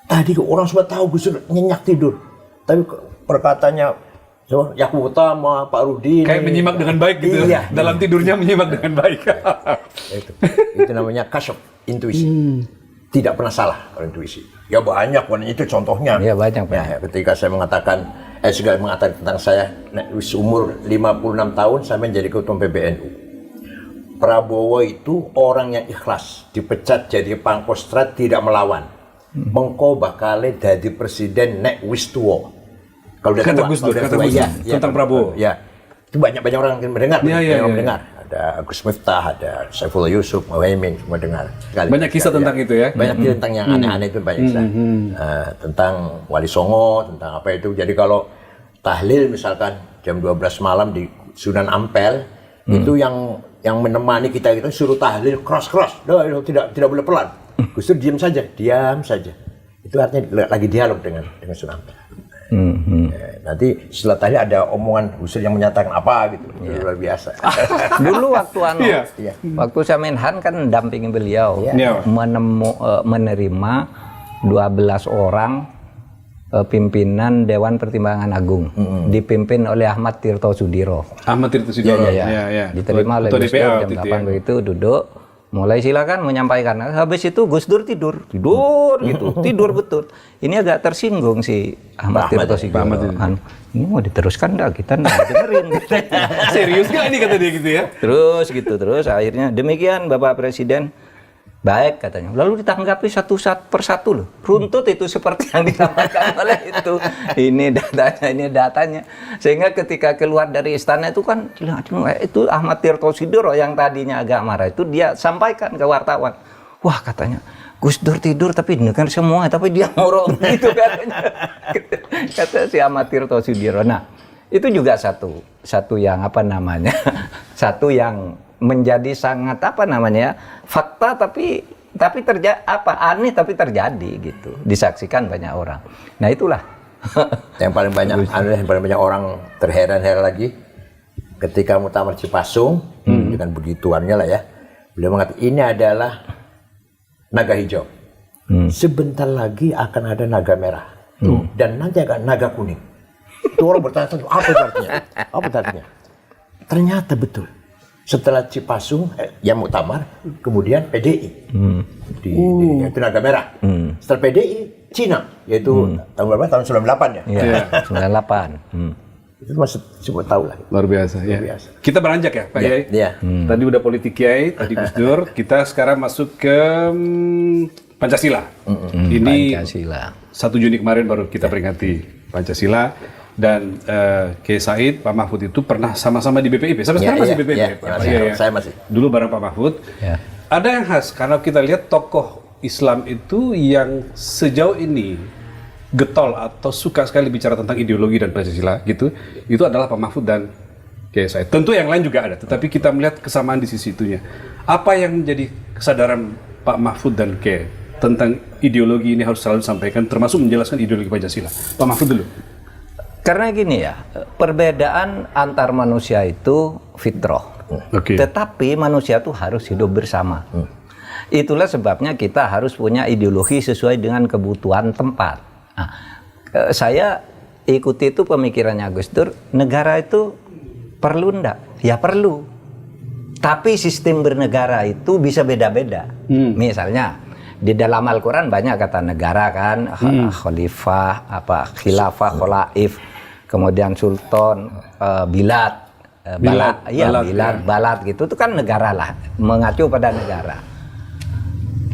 Tadi orang sudah tahu Gus Dur nyenyak tidur, tapi perkataannya Yakub Utama, Pak Rudini. Kayak menyimak dengan baik gitu. Dalam tidurnya menyimak dengan baik. Itu namanya kasyaf, intuisi. Tidak pernah salah kalau intuisi. Ya banyak, itu contohnya. Ya banyak. Ketika saya mengatakan tentang saya, umur 56 tahun saya menjadi ketua PBNU. Prabowo itu orang yang ikhlas, dipecat jadi Pangkostrat, tidak melawan. Mengko bakal jadi presiden nek wis tuwa. Kalau kata Gus Dur tentang Prabowo. Ya. Itu banyak orang yang mendengar. Mendengar. Ada Agus Miftah, ada Saifullah Yusuf, Muhaimin, semua dengar. Banyak kisah tentang itu ya. Banyak kisah tentang yang aneh-aneh itu banyak kisah. Tentang Wali Songo, tentang apa itu. Jadi kalau tahlil misalkan jam 12 malam di Sunan Ampel, itu yang yang menemani kita itu suruh tahlil keras-keras, tidak boleh pelan. Gus Dur diam saja. Itu artinya lagi dialog dengan Sunan Ampel. Nanti setelah tahlil ada omongan Gus Dur yang menyatakan apa gitu, luar biasa. Dulu waktu waktu saya Menhan kan dampingi beliau, menerima 12 orang pimpinan Dewan Pertimbangan Agung, dipimpin oleh Ahmad Tirto Sudiro. Ya. Diterima oleh Gus Dur jam 8 begitu, duduk. Mulai silakan menyampaikan. Habis itu Gus Dur tidur gitu, tidur betul. Ini agak tersinggung si Ahmad Tirto Sudiro. Ini mau diteruskan enggak? Kita enggak dengerin. Serius nggak ini kata dia gitu ya? Terus akhirnya demikian Bapak Presiden. Baik katanya. Lalu ditanggapi satu persatu loh. Runtut itu seperti yang disampaikan oleh itu. Ini datanya. Sehingga ketika keluar dari istana itu kan itu Ahmad Tirto Sudiro yang tadinya agak marah itu dia sampaikan ke wartawan. Wah katanya Gus Dur tidur tapi dengar semua tapi dia ngorok gitu katanya. Kata si Ahmad Tirto Sudiro. Nah, itu juga satu yang satu yang menjadi sangat fakta tapi aneh tapi terjadi gitu, disaksikan banyak orang. Nah itulah yang paling banyak orang terheran-heran lagi ketika Muktamar Cipasung dengan begituannya lah ya, beliau mengatakan ini adalah naga hijau, sebentar lagi akan ada naga merah dan nanti akan naga kuning. Itu orang bertanya apa artinya? Ternyata betul. Setelah Cipasung, yang Muktamar, kemudian PDI, yaitu naga merah. Setelah PDI, Cina, yaitu tahun berapa? Tahun 98 ya? Iya, 98. Itu masih semua tahu lah. Luar biasa. Kita beranjak ya Pak Yai? Iya. Tadi udah politik Kiai, tadi Gus Dur, kita sekarang masuk ke Pancasila. Ini Pancasila. 1 Juni kemarin baru kita peringati Pancasila. Dan Kiai Said, Pak Mahfud itu pernah sama-sama di BPIP. Sampai sekarang masih BPIP. Saya masih. Dulu bareng Pak Mahfud. Ya. Ada yang khas karena kita lihat tokoh Islam itu yang sejauh ini getol atau suka sekali bicara tentang ideologi dan Pancasila gitu. Itu adalah Pak Mahfud dan Kiai Said. Tentu yang lain juga ada, tetapi kita melihat kesamaan di sisi itunya. Apa yang menjadi kesadaran Pak Mahfud dan Kiai tentang ideologi ini harus selalu disampaikan, termasuk menjelaskan ideologi Pancasila? Pak Mahfud dulu. Karena gini ya, perbedaan antar manusia itu fitrah. Tetapi manusia itu harus hidup bersama. Itulah sebabnya kita harus punya ideologi sesuai dengan kebutuhan tempat. Nah, saya ikuti itu pemikirannya Gus Dur, negara itu perlu enggak? Ya perlu. Tapi sistem bernegara itu bisa beda-beda. Misalnya di dalam Al-Quran banyak kata negara kan, khalifah, khilafah, kholaif, kemudian sultan, bilad, balad gitu, itu kan negara lah, mengacu pada negara.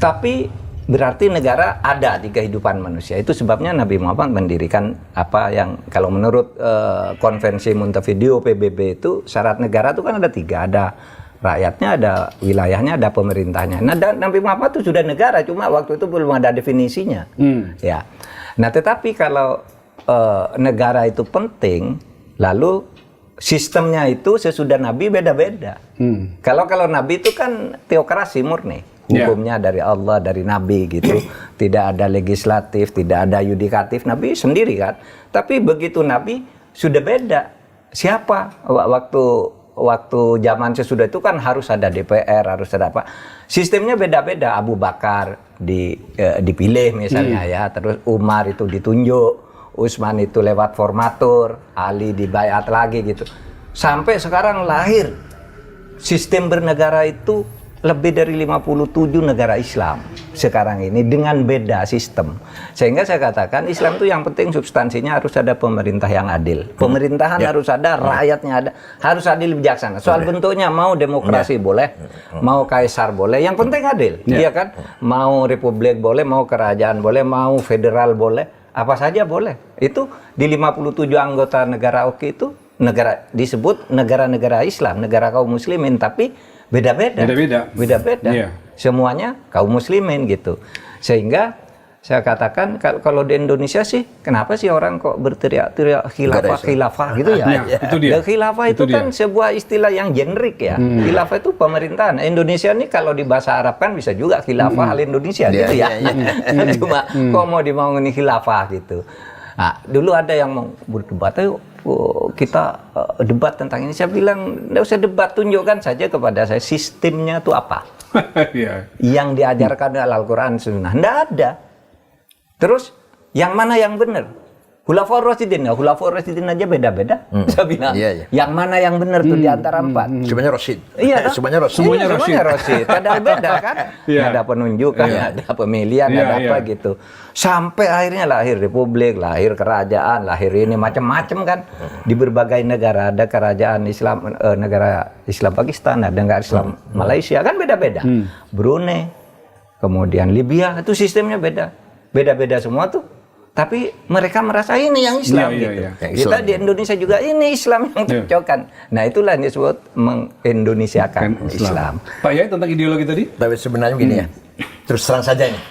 Tapi berarti negara ada di kehidupan manusia. Itu sebabnya Nabi Muhammad mendirikan apa yang kalau menurut konvensi Montevideo PBB itu syarat negara itu kan ada 3, ada rakyatnya, ada wilayahnya, ada pemerintahnya. Nah, Nabi Muhammad itu sudah negara, cuma waktu itu belum ada definisinya. Ya. Nah, tetapi kalau negara itu penting, lalu sistemnya itu sesudah Nabi beda-beda. Kalau Nabi itu kan teokrasi murni, hukumnya dari Allah, dari Nabi gitu. Tidak ada legislatif, tidak ada yudikatif, Nabi sendiri kan. Tapi begitu Nabi sudah beda. Siapa waktu zaman sesudah itu kan harus ada DPR, harus ada apa. Sistemnya beda-beda. Abu Bakar dipilih misalnya ya, terus Umar itu ditunjuk, Utsman itu lewat formatur, Ali dibayat lagi gitu. Sampai sekarang lahir sistem bernegara itu lebih dari 57 negara Islam sekarang ini dengan beda sistem. Sehingga saya katakan Islam itu yang penting substansinya harus ada pemerintah yang adil. Pemerintahan harus ada, rakyatnya ada, harus adil bijaksana. Soal bentuknya mau demokrasi boleh, mau kaisar boleh, yang penting adil. Iya kan? Mau republik boleh, mau kerajaan boleh, mau federal boleh. Apa saja boleh. Itu di 57 anggota negara OKI itu negara disebut negara-negara Islam, negara kaum muslimin, tapi beda-beda. Semuanya kaum muslimin gitu. Sehingga saya katakan kalau di Indonesia sih, kenapa sih orang kok berteriak-teriak khilafah gitu ya? Itu dia. Khilafah itu kan sebuah istilah yang generik ya. Khilafah itu pemerintahan. Indonesia ini kalau di bahasa Arab kan bisa juga khilafah al Indonesia gitu ya. Cuma kok mau dibangun khilafah gitu. Nah, dulu ada yang mau berdebat, ayo kita debat tentang ini. Saya bilang, nggak usah debat, tunjukkan saja kepada saya sistemnya itu apa. Yang diajarkan dalam Al-Quran Sunnah. Nggak ada. Terus, yang mana yang benar? Khulafaur Rasyidin, Khulafaur Rasyidin aja beda-beda. Saya bilang, yang mana yang benar tuh di antara 4? Semuanya Rasyid. Iya, semuanya Rasyid. Semuanya Rasyid. Padahal beda kan? Ada penunjukan, ada pemilihan, ada apa gitu. Sampai akhirnya lahir republik, lahir kerajaan, lahir ini macam-macam kan. Di berbagai negara ada kerajaan Islam, negara Islam Pakistan, ada negara Islam Malaysia kan beda-beda. Brunei, kemudian Libya itu sistemnya beda. Beda-beda semua tuh. Tapi mereka merasa ini yang Islam gitu. Kita di Indonesia juga ini Islam yang cocokkan. Nah, itulah yang disebut mengindonesiakan Islam. Pak Yai tentang ideologi tadi? Tapi sebenarnya begini ya. Terus terang saja nih.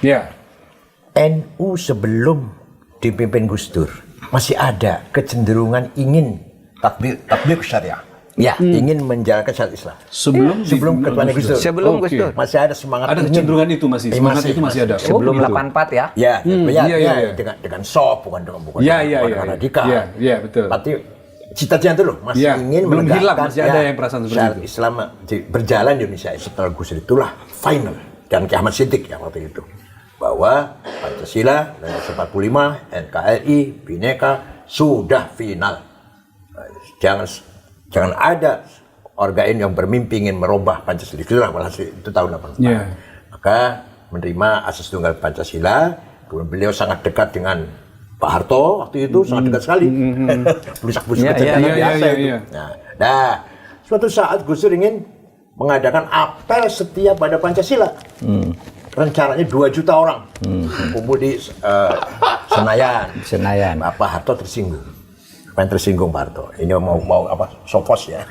NU sebelum dipimpin Gus Dur masih ada kecenderungan ingin tatbik syariah. Ingin menjalankan syariat Islam. Sebelum ketuanya Gus Dur. Sebelum Gus Dur. Masih ada semangat. Ada kecenderungan itu masih. Semangat itu masih ada. Sebelum 84 ya. Dengan soft bukan radikal. Iya, betul. Berarti cita-cita itu loh masih ingin belum hilang, menegakkan masih ada yang perasaan seperti itu. Islam berjalan di Indonesia setelah Gus Dur itulah final dan Ki Ahmad Siddiq yang waktu itu bahwa Pancasila 1945 NKRI Bhinneka sudah final. Jangan ada organ yang bermimpi ingin merubah Pancasila. Itu tahun 84. Maka menerima asas tunggal Pancasila. Kemudian beliau sangat dekat dengan Pak Harto waktu itu, sangat dekat sekali. Blusak-blusak biasa itu. Nah, suatu saat Gus Dur ingin mengadakan apel setia pada Pancasila. Rencananya 2 juta orang kumpul di Senayan. Pak Harto tersinggung. Yang tersinggung Pak Harto. Ini mau apa? Sopos ya.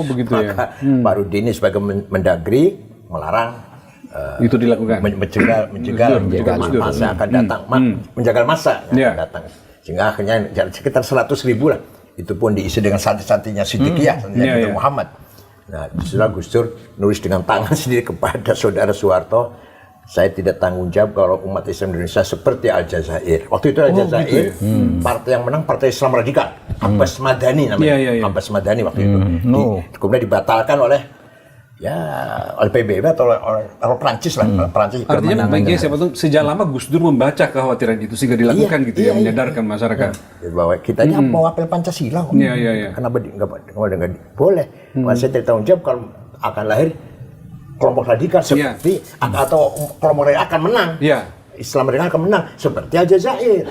Begitu ya. Pak Rudini sebagai Mendagri melarang itu dilakukan. Menjegal masa akan datang. Menjagal masa yang akan datang. Sehingga akhirnya sekitar 100.000 lah. Itu pun diisi dengan santri-santrinya Siddiqiyah, santrinya Muhammad. Nah, setelah Gus Dur nulis dengan tangan sendiri kepada saudara Soeharto, saya tidak tanggung jawab kalau umat Islam Indonesia seperti Aljazair. Waktu itu Aljazair, partai yang menang Partai Islam Radikal, Abbas Madani namanya. Abbas Madani waktu itu. Kemudian dibatalkan oleh PBB atau oleh Prancis lah. Prancis. Artinya Bang Kiai, siapa tahu sejak lama Gus Dur membaca kekhawatiran itu sehingga dilakukan gitu ya, menyadarkan masyarakat. Bahwa kita ini mau apel Pancasila. Kenapa nggak boleh? Saya tidak tanggung jawab kalau akan lahir kelompok radikal seperti atau kelompok radikal akan menang. Islam radikal akan menang seperti Aljazair.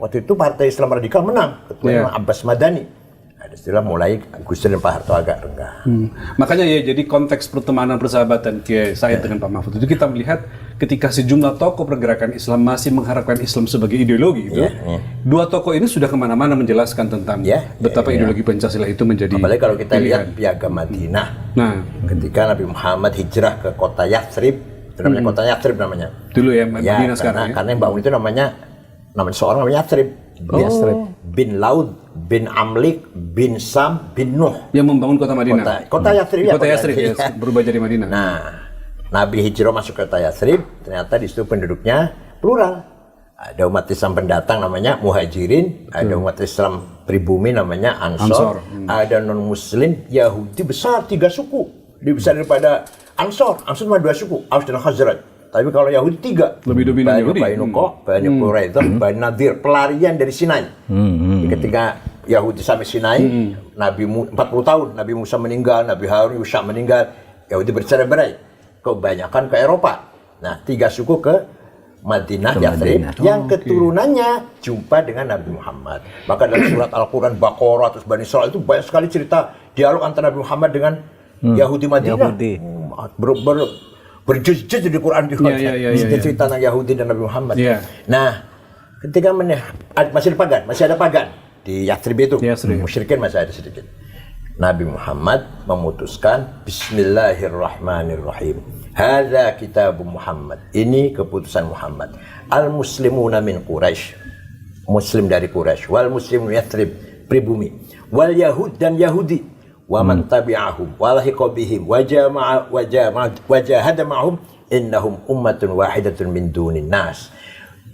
Waktu itu Partai Islam Radikal menang, ketua Abbas Madani. Ada istilah mulai Gus Dur dan Pak Harto agak renggang. Makanya jadi konteks pertemanan persahabatan saya dengan Pak Mahfud itu kita melihat ketika sejumlah tokoh pergerakan Islam masih mengharapkan Islam sebagai ideologi itu, 2 tokoh ini sudah kemana-mana menjelaskan tentang betapa ideologi Pancasila itu menjadi. Apalagi kalau kita lihat Piagam Madinah. Ketika Nabi Muhammad hijrah ke kota Yathrib, itu namanya kota Yathrib namanya. Dulu ya Madinah sekarang. Karena yang bangun itu namanya seorang namanya Yathrib. Bin Laud, bin Amlik, bin Sam, bin Nuh. Yang membangun kota Madinah. Kota Yathrib. Kota Yathrib berubah jadi Madinah. Nah, Nabi hijrah masuk ke kota Yathrib, ternyata di situ penduduknya plural. Ada umat Islam pendatang namanya Muhajirin, ada umat Islam pribumi namanya Ansor. Ada non-Muslim Yahudi besar 3 suku, lebih besar daripada Ansor. Ansor cuma 2 suku, Aus dan Khazraj. Tapi kalau Yahudi 3, lebih dominan Yahudi. Bani Nukoh, Bani Quraidah, Bani Nadir, pelarian dari Sinai. Ketika Yahudi sampai Sinai, Nabi 40 tahun, Nabi Musa meninggal, Nabi Harun Yusha meninggal, Yahudi bercerai-berai, kebanyakan ke Eropa. Nah, 3 suku ke Madinah, Yathrib, yang keturunannya jumpa dengan Nabi Muhammad. Maka dalam surat Al-Quran, Baqarah, terus Bani Israil itu banyak sekali cerita dialog antara Nabi Muhammad dengan Yahudi Madinah. Berjuz-juz di Quran cerita tentang Yahudi dan Nabi Muhammad. Nah, ketika masih ada pagan di Yathrib itu, musyrikin masih ada sedikit. Nabi Muhammad memutuskan Bismillahirrahmanirrahim. Hadza kitabu Muhammad. Ini keputusan Muhammad. Al-muslimuna min Quraisy. Muslim dari Quraisy. Wal muslimun Yathrib, pribumi. Wal yahud dan Yahudi. Wa man tabi'ahum wa lahiqa bihim wa jahada ma'hum innahum ummatun wahidatun min dunin nas.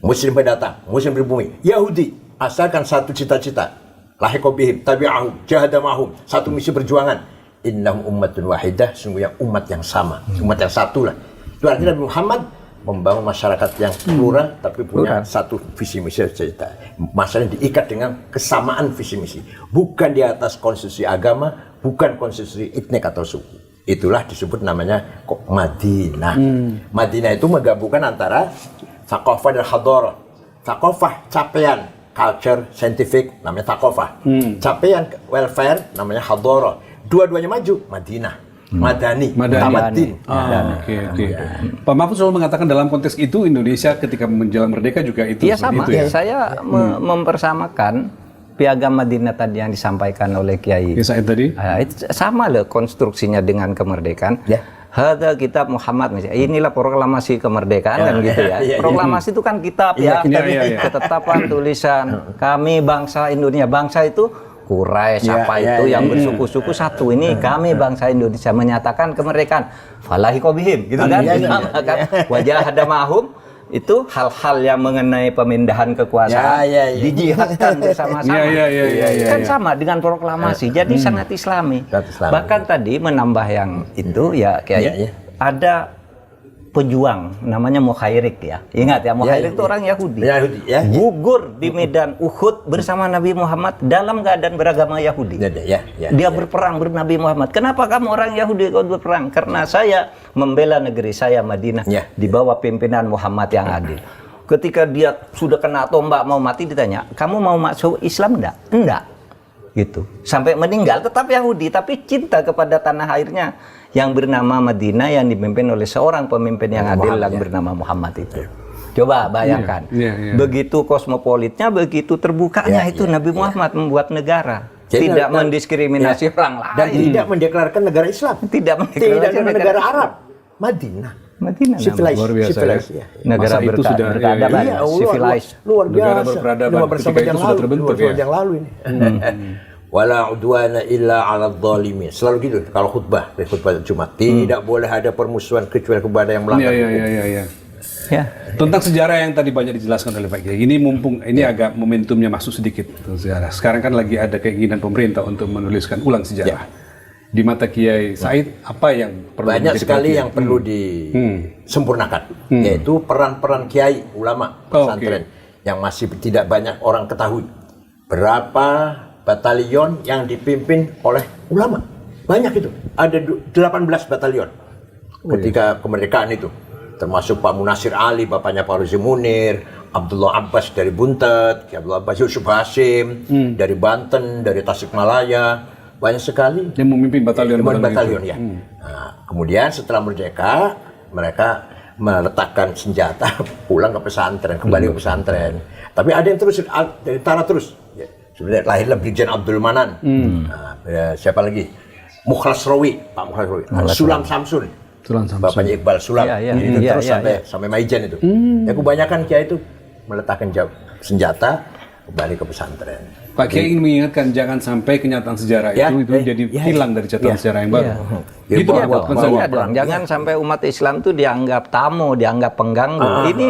Muslim pendatang, muslim pribumi, Yahudi asalkan satu cita-cita. Lahiqa bihim, tabi'ahum, jahada ma'hum, satu misi perjuangan. Innahum ummatun wahidah, sungguhnya umat yang sama, umat yang satu lah. Itu artinya Nabi Muhammad membangun masyarakat yang plural tapi punya satu visi misi cerita. Masalahnya diikat dengan kesamaan visi misi, bukan di atas konstitusi agama, bukan konstitusi etnik atau suku. Itulah disebut namanya kok Madinah. Madinah itu menggabungkan antara thaqafah dan hadarah. Thaqafah capaian culture, scientific, namanya thaqafah. Capaian welfare, namanya hadarah. Dua-duanya maju, Madinah. Madani. Tamaddin. Oke. Pak Mahfud selalu mengatakan dalam konteks itu Indonesia ketika menjelang merdeka juga itu. Iya sama. Itu, ya? Saya mempersamakan piagam Madinah tadi yang disampaikan oleh Kiai Said tadi. Itu sama loh konstruksinya dengan kemerdekaan. Ya. Hadza kitab Muhammad misalnya. Inilah proklamasi kemerdekaan kan gitu ya. Proklamasi itu kan kitab ya. Ketetapan tulisan kami bangsa Indonesia. Bangsa itu Quraisy itu yang bersuku-suku satu. Ini kami bangsa Indonesia menyatakan kemerdekaan. Falahiqa bihim gitu kan. Kan wajah hada mahum itu hal-hal yang mengenai pemindahan kekuasaan dijihadkan bersama-sama. Kan sama dengan proklamasi. Jadi sangat Islami. Bahkan tadi menambah yang itu ya kayak ada pejuang namanya Mukhairik ya. Ingat ya, Mukhairik itu orang Yahudi. Gugur di medan Uhud bersama Nabi Muhammad dalam keadaan beragama Yahudi. Dia berperang bernabi Muhammad. Kenapa kamu orang Yahudi kau berperang? Karena saya membela negeri saya Madinah di bawah pimpinan Muhammad yang adil. Ketika dia sudah kena tombak mau mati ditanya, "Kamu mau masuk Islam enggak?" "Enggak." Gitu. Sampai meninggal tetap Yahudi tapi cinta kepada tanah airnya yang bernama Madinah yang dipimpin oleh seorang pemimpin yang adil yang bernama Muhammad itu. Coba bayangkan. Begitu kosmopolitnya, begitu terbukanya itu Nabi Muhammad membuat negara. Jadi, tidak mendiskriminasi orang lain. Dan tidak mendeklarasikan negara Islam. Tidak mendeklarasikan negara Arab. Madinah. Civilized. Negara berkeadaban. Civilized. Luar biasa. Negara berperadaban. Ketika itu sudah terbentuk ya. Yang lalu ini. Wala udwana illa 'alal zalimin. Selalu gitu kalau khutbah Jumat. Tidak boleh ada permusuhan kecuali kepada yang melanggar hukum. Ya. Tentang sejarah yang tadi banyak dijelaskan oleh Pak Kiai. Ini mumpung ini agak momentumnya masuk sedikit sejarah. Sekarang kan lagi ada keinginan pemerintah untuk menuliskan ulang sejarah. Di mata Kiai Said apa yang perlu banyak sekali yang perlu disempurnakan, yaitu peran-peran kiai ulama pesantren yang masih tidak banyak orang ketahui. Berapa batalion yang dipimpin oleh ulama? Banyak itu. Ada 18 batalion ketika kemerdekaan itu. Termasuk Pak Munasir Ali, bapaknya Pak Ruzi Munir, Abdullah Abbas dari Buntet, Abdullah Abbas Yusuf Hasim dari Banten, dari Tasikmalaya. Banyak sekali yang memimpin batalion ya. Nah, kemudian setelah merdeka, mereka meletakkan senjata, pulang ke pesantren, kembali ke pesantren. Tapi ada yang terus dari tanah terus. Sebenarnya lahirlah Brigjen Abdul Manan. Siapa lagi? Mukhlas Rawi, Pak Mukhlas Rawi. Sulam Samsun. Bapaknya Iqbal Sulam. Itu terus sampai Maijen itu. Ya kebanyakan kiai itu meletakkan senjata, kembali ke pesantren. Pak Kiai ingin mengingatkan jangan sampai kenyataan sejarah itu jadi hilang dari catatan sejarah yang baru. Gitu dong. Jangan sampai umat Islam itu dianggap tamu, dianggap pengganggu. Ini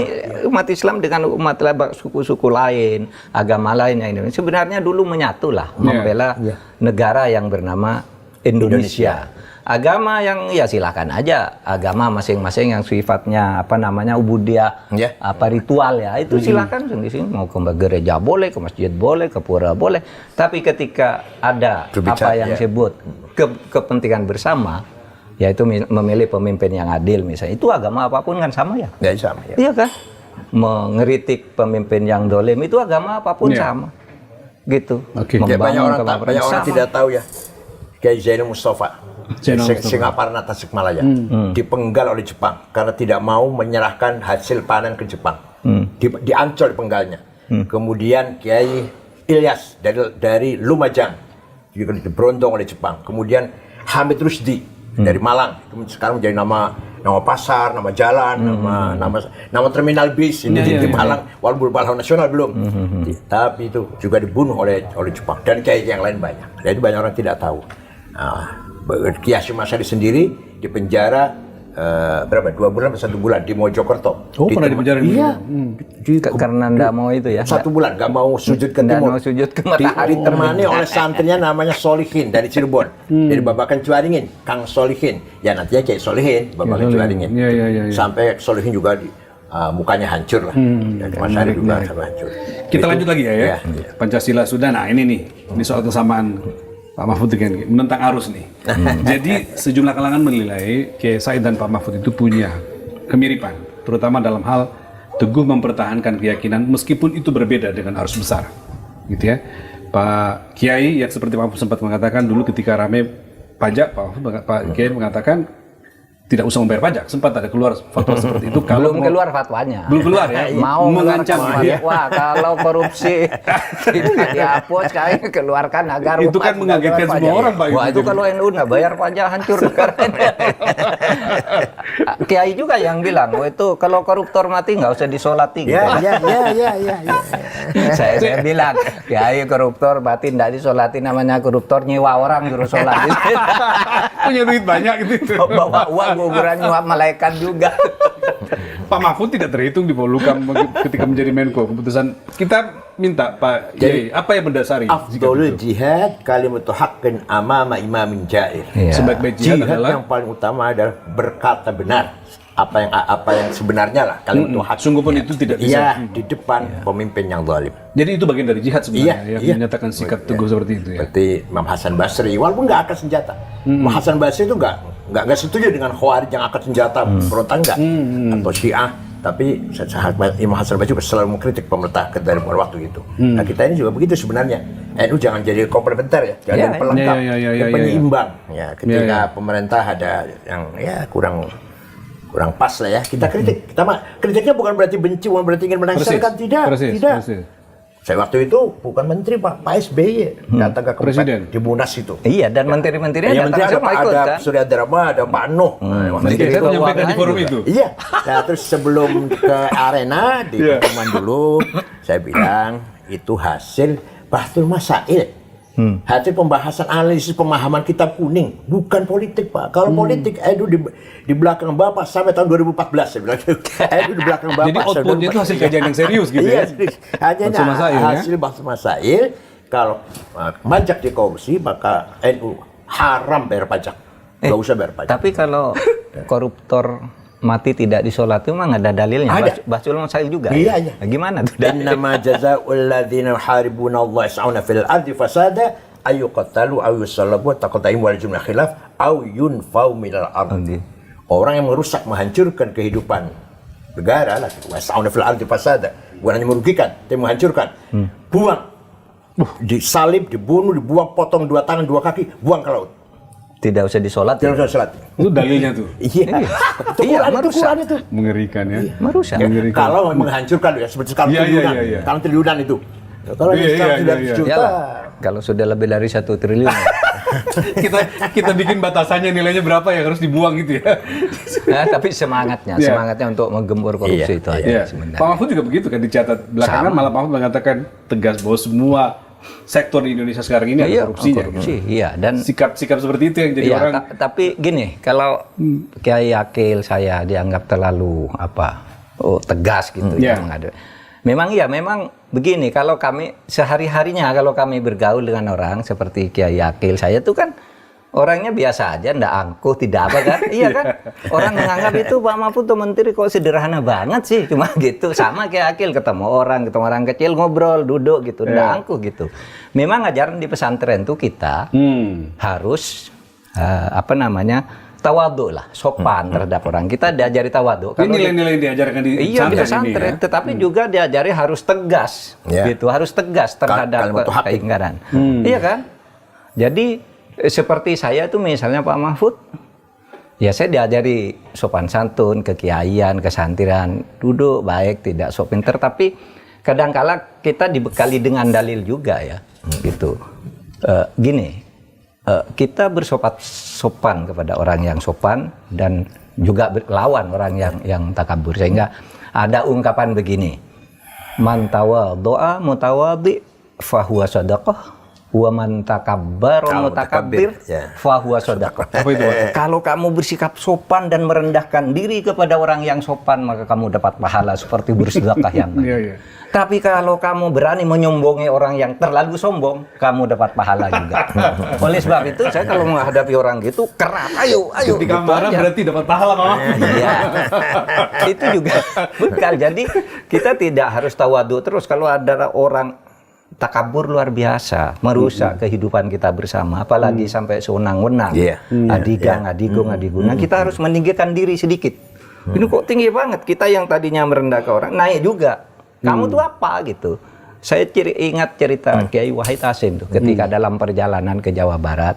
umat Islam dengan umat suku-suku lain, agama lain yang Indonesia sebenarnya dulu menyatulah membela negara yang bernama Indonesia. Agama yang ya silakan aja, agama masing-masing yang sifatnya ubudiyah, ritual ya itu silakan di sini mau ke gereja boleh, ke masjid boleh, ke pura boleh. Tapi ketika ada yang disebut kepentingan bersama, yaitu memilih pemimpin yang adil misalnya, itu agama apapun kan sama ya? Ya sama ya. Iya kan? Mengeritik pemimpin yang dolim itu agama apapun sama, gitu. Banyak orang tidak tahu ya. Kiai Zainul Mustafa. Singaparna Tasikmalaya dipenggal oleh Jepang karena tidak mau menyerahkan hasil panen ke Jepang. Diancol penggalnya. Kemudian Kiai Ilyas dari Lumajang juga diberondong oleh Jepang. Kemudian Hamid Rusdi dari Malang, sekarang menjadi nama pasar, nama jalan, nama terminal bis ini di Malang, walaupun pahlawan nasional belum. Tapi itu juga dibunuh oleh Jepang dan kiai yang lain banyak. Jadi banyak orang tidak tahu. Kiai Hasyim Asy'ari sendiri di penjara berapa? 2 bulan atau 1 bulan di Mojokerto. Oh, pernah di penjara? Iya. Karena ndak mau itu ya. 1 bulan, nggak mau sujud ke Nggak timur. mau sujud ke matahari. Ditemani oleh santrinya namanya Solihin dari Cirebon. Dari Babakan Cuaringin, Kang Solihin. Ya nantinya kayak Solihin, Babakan Cuaringin. Iya. Sampai Solihin juga mukanya hancur lah. Dan Mas Ari juga hancur. Kita lanjut lagi ya. Pancasila sudah. Nah ini nih, ini soal kesamaan Pak Mahfud dengan menentang arus nih. Jadi sejumlah kalangan menilai Kiai Said dan Pak Mahfud itu punya kemiripan, terutama dalam hal teguh mempertahankan keyakinan meskipun itu berbeda dengan arus besar, gitu ya. Pak Kiai yang seperti Pak Mahfud sempat mengatakan dulu ketika rame pajak, Pak Kiai mengatakan tidak usah membayar pajak. Sempat ada keluar fatwa seperti itu. Belum keluar fatwanya. Belum keluar ya. Mau mengancam fatwa kalau korupsi tidak dihapus, kami keluarkan agar itu kan mengagetkan semua orang, Pak. Wah, itu kalau NU nggak bayar pajak hancur negara ini. Kiai juga yang bilang, itu kalau koruptor mati nggak usah disolati. Gitu. Ya. Saya bilang, Kiai koruptor mati nggak disolati, namanya koruptor nyewa orang suruh sholat. Punya duit banyak gitu. Bawa uang kuburan nyuap malaikat juga. Pak Mahfud tidak terhitung di Polhukam ketika menjadi Menko. Keputusan kita minta Pak Kiai, apa yang mendasari? Afdolul jihad kalimatu haqqin amama imamin jair. Sebaik-baik jihad adalah yang paling utama adalah berkata benar. Apa yang sebenarnya lah kalimatu haqq. Sungguh pun itu tidak bisa. Iya, di depan pemimpin yang zalim. Jadi itu bagian dari jihad sebenarnya yang Iya. menyatakan sikap teguh seperti itu ya. Seperti Imam Hasan Basri, walaupun nggak angkat senjata. Imam Hasan Basri itu nggak setuju dengan Khawarij yang angkat senjata berontak nggak, atau Syiah. Tapi Imam Hasan Basri juga selalu mengkritik pemerintah dari waktu itu. Nah kita ini juga begitu sebenarnya. NU jangan jadi komplementer ya, jangan jadi pelengkap, Iya. penyeimbang. Ya, ketika pemerintah ada yang kurang pas lah ya, kita kritik. Kritiknya bukan berarti benci, bukan berarti ingin menaksirkan, tidak. Persis. Saya waktu itu bukan menteri Pak SBY datang ke Presiden di Munas itu. Iya, dan menteri-menterinya Menteri datang semua ikut ada kan. Surya Dharma, ada Pak Nuh. Menteri saya menyampaikan di forum itu. Iya. Nah, terus sebelum ke arena di pertemuan dulu, saya bilang itu hasil Bahtul Masail. Hasil pembahasan analisis pemahaman kitab kuning, bukan politik Pak. Kalau politik itu di belakang Bapak sampai tahun 2014 saya bilang. Itu di belakang Bapak. Jadi outputnya itu hasil kajian yang serius gitu ya. Hanya hasil Bahtul Masail. Kalau pajak di korupsi maka NU haram bayar pajak. Nggak usah bayar pajak. Tapi kalau koruptor mati tidak disolati memang ada dalilnya. Ada. Bahsul Masail juga. Iya. Nah, gimana tuh? Innama jazaa'ul ladzina yuharibuna Allah yas'una fil ardi fasada ayyuqtalu aw yusallabu taqta'im wal jumlah khilaf aw yunfau minal ardi. Orang yang merusak, menghancurkan kehidupan negara lah, yas'una fil ardi fasada, bukan hanya merugikan, tapi menghancurkan. Buang. Disalib, dibunuh, dibuang, potong 2 tangan, 2 kaki, buang ke laut. Tidak usah disolati. Tidak usah sholat. Itu dalilnya tuh. Iya. Itu Quran itu. Mengerikan ya. Merusak. Kalau menghancurkan ya seperti sekarang triliunan. Sekarang triliunan itu. Kalau sekarang sudah juta. Iyalah. Kalau sudah lebih dari 1 triliun. kita bikin batasannya nilainya berapa yang harus dibuang gitu ya. Nah, tapi semangatnya untuk menggempur korupsi itu aja sebenarnya. Pak Mahfud juga begitu kan, dicatat belakangan malah Pak Mahfud mengatakan tegas bahwa semua sektor di Indonesia sekarang ini ada korupsinya. Iya, dan sikap seperti itu yang jadi orang. Tapi gini, kalau Kiai Akil saya dianggap terlalu tegas gitu memang begini, kalau kami sehari-harinya kalau kami bergaul dengan orang seperti Kiai Akil saya tuh kan orangnya biasa aja, ndak angkuh, tidak apa kan? Iya kan? Orang menganggap itu Pak Mahfud tuh menteri kok sederhana banget sih, cuma gitu. Sama kayak Akil, ketemu orang kecil ngobrol, duduk gitu, ndak angkuh gitu. Memang ajaran di pesantren tuh kita harus tawadhu lah, sopan terhadap orang. Kita diajari tawadhu. Ini nilai-nilai yang diajarkan di pesantren, tetapi juga diajari harus tegas, gitu, harus tegas terhadap keingkaran. Iya kan? Jadi seperti saya tuh misalnya Pak Mahfud, ya saya diajari sopan santun, kekiaian, kesantiran, duduk baik, tidak sok pinter, tapi kadangkala kita dibekali dengan dalil juga ya, gitu. Gini, kita sopan kepada orang yang sopan dan juga lawan orang yang takabur, sehingga ada ungkapan begini, man tawadhu'a mutawadhi fahuwa shadaqah wa man takabbara mutakabbir fahuwa shadaqah. Apa itu? Kalau kamu bersikap sopan dan merendahkan diri kepada orang yang sopan, maka kamu dapat pahala seperti bersedekah yang baik. Iya, iya. Tapi kalau kamu berani menyombongi orang yang terlalu sombong, kamu dapat pahala juga. Oleh sebab itu, saya kalau menghadapi orang gitu, keras, ayo. Ketika gitu marah aja. berarti dapat pahala, Mama. Iya, itu juga bekal. Jadi kita tidak harus tawadu terus. Kalau ada orang takabur luar biasa, merusak kehidupan kita bersama, apalagi sampai sewenang-wenang, adigang. Nah, kita harus meninggikan diri sedikit. Ini kok tinggi banget, kita yang tadinya merendahkan orang, naik juga. Kamu tuh apa gitu? Saya ingat cerita Kiai Wahid Hasyim tuh, ketika dalam perjalanan ke Jawa Barat,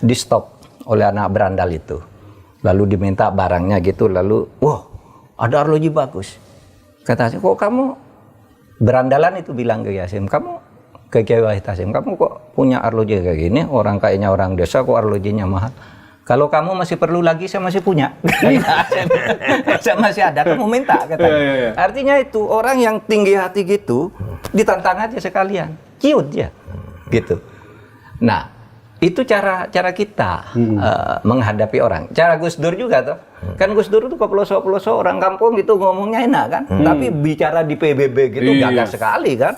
di stop oleh anak berandal itu, lalu diminta barangnya gitu, lalu, wah, ada arloji bagus. Kata saya, kok kamu berandalan itu bilang ke Kiai Hasyim, kamu ke Kiai Wahid Hasyim, kamu kok punya arloji kayak gini? Orang kayaknya orang desa kok arlojinya mahal. Kalau kamu masih perlu lagi, saya masih punya. Saya masih ada, kamu minta. Katanya. Artinya itu, orang yang tinggi hati gitu, ditantang aja sekalian. Ciut ya. Gitu. Nah, itu cara kita menghadapi orang. Cara Gus Dur juga tuh. Kan Gus Dur itu ke pelosok-pelosok orang kampung gitu ngomongnya enak kan. Tapi bicara di PBB gitu gagah sekali kan.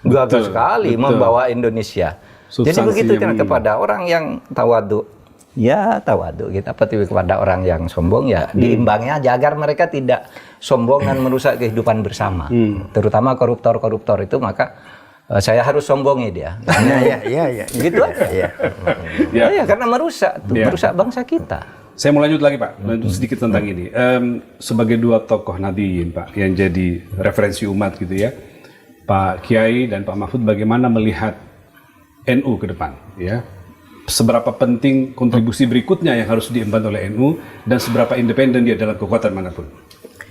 Gagah sekali membawa Indonesia. Jadi begitu kan kepada orang yang tawadu. Ya tawadu kita kepada orang yang sombong ya diimbangi aja agar mereka tidak sombong dan merusak kehidupan bersama. Terutama koruptor itu, maka saya harus sombongi dia. Iya. Gitu aja. Ya, karena merusak bangsa kita. Saya mau lanjut lagi, Pak, lanjut sedikit tentang ini. Sebagai dua tokoh nadiyin, Pak, yang jadi referensi umat gitu ya, Pak Kiai dan Pak Mahfud, bagaimana melihat NU ke depan, ya? Seberapa penting kontribusi berikutnya yang harus diemban oleh NU dan seberapa independen dia dalam kekuatan manapun.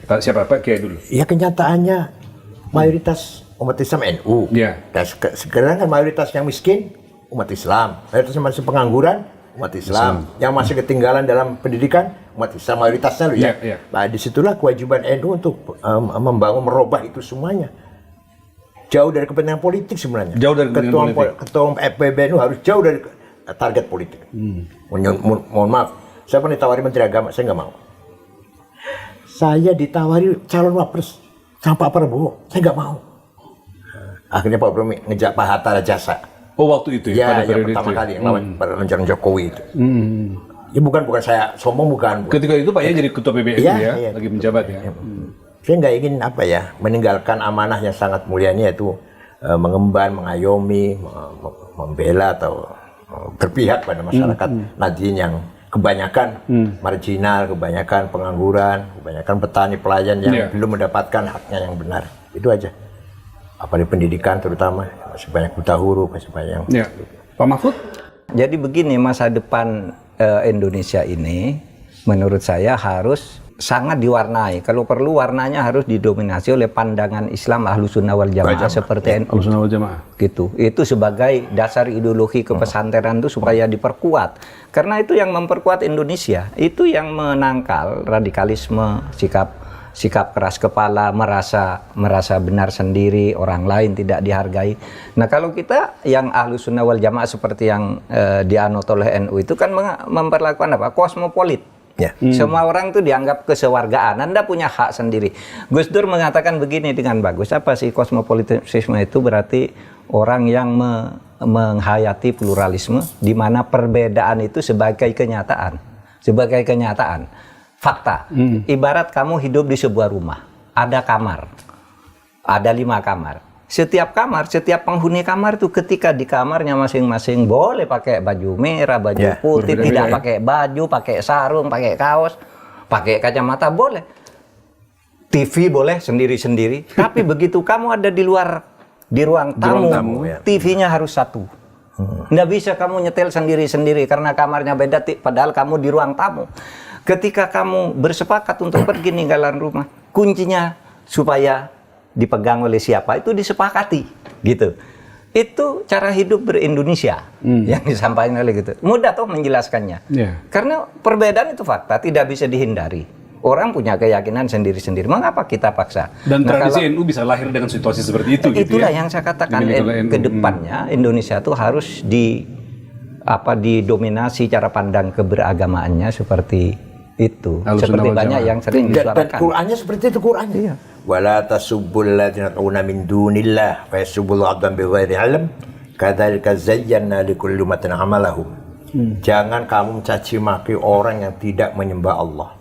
Siapa, Pak Kiai dulu? Ya, kenyataannya mayoritas umat Islam NU. Ya. Dan sekarang kan mayoritas yang miskin umat Islam, mayoritas yang masih pengangguran umat Islam, yang masih ketinggalan dalam pendidikan umat Islam mayoritasnya loh ya. Nah, disitulah kewajiban NU untuk membangun, merubah itu semuanya. Jauh dari kepentingan politik sebenarnya. Jauh dari kepentingan politik. Ketua PBNU harus jauh dari target politik. Mohon maaf, saya pernah ditawari Menteri Agama, saya nggak mau. Saya ditawari calon wapres sama Pak Prabowo, saya nggak mau. Akhirnya Pak Prabowo ngejak Pak Hatta Rajasa. Oh, waktu itu ya? Pada Yang pertama kali yang lawan rencana Jokowi itu. Ya bukan saya sombong, bukan. Ketika itu Pak ya jadi ketua PBNU ya, lagi menjabat ya. Saya nggak ingin meninggalkan amanah yang sangat mulia ini, yaitu mengemban, mengayomi, membela atau berpihak pada masyarakat Nadiyin yang kebanyakan marginal, kebanyakan pengangguran, kebanyakan petani pelayan yang belum mendapatkan haknya yang benar. Itu aja. Apa di pendidikan terutama, masih banyak buta huruf, masih banyak. Ya. Pak Mahfud? Jadi begini, masa depan Indonesia ini menurut saya harus sangat diwarnai. Kalau perlu warnanya harus didominasi oleh pandangan Islam Ahlussunnah wal Jamaah seperti NU. Ahlussunnah wal Jamaah. Gitu. Itu sebagai dasar ideologi kepesantrenan itu supaya diperkuat. Karena itu yang memperkuat Indonesia. Itu yang menangkal radikalisme, sikap keras kepala, merasa benar sendiri, orang lain tidak dihargai. Nah, kalau kita yang Ahlussunnah wal Jamaah seperti yang dianut oleh NU itu kan memperlakukan apa? Kosmopolit. Ya. Semua orang tuh dianggap kesewargaan. Anda punya hak sendiri. Gus Dur mengatakan begini dengan bagus. Apa sih kosmopolitisme itu? Berarti orang yang menghayati pluralisme, di mana perbedaan itu sebagai kenyataan. Sebagai kenyataan. Fakta. Ibarat kamu hidup di sebuah rumah. Ada kamar. Ada 5 kamar. Setiap kamar, setiap penghuni kamar itu ketika di kamarnya masing-masing boleh pakai baju merah, baju putih, tidak pakai baju, pakai sarung, pakai kaos, pakai kacamata, boleh. TV boleh sendiri-sendiri. Tapi begitu kamu ada di ruang tamu TV-nya harus satu. Nggak bisa kamu nyetel sendiri-sendiri karena kamarnya beda, padahal kamu di ruang tamu. Ketika kamu bersepakat untuk pergi ninggalan rumah, kuncinya supaya dipegang oleh siapa itu disepakati gitu. itu cara hidup ber-Indonesia yang disampaikan oleh gitu. Mudah toh menjelaskannya. Karena perbedaan itu fakta, tidak bisa dihindari. Orang punya keyakinan sendiri-sendiri. Mengapa kita paksa? Dan tradisi NU bisa lahir dengan situasi seperti itu. Itulah gitu ya? yang saya katakan ke depannya Indonesia itu harus didominasi cara pandang keberagamaannya seperti itu. Seperti banyak yang sering disuarakan. Dan Qur'annya seperti itu Qur'annya. Iya. Wala tasubbul ladzina tad'una min dunillah fa yasubbul 'abdan bighairi 'ilm kadzalika zayyana likulli ummatin 'amalahum. Jangan kamu mencaci maki orang yang tidak menyembah Allah.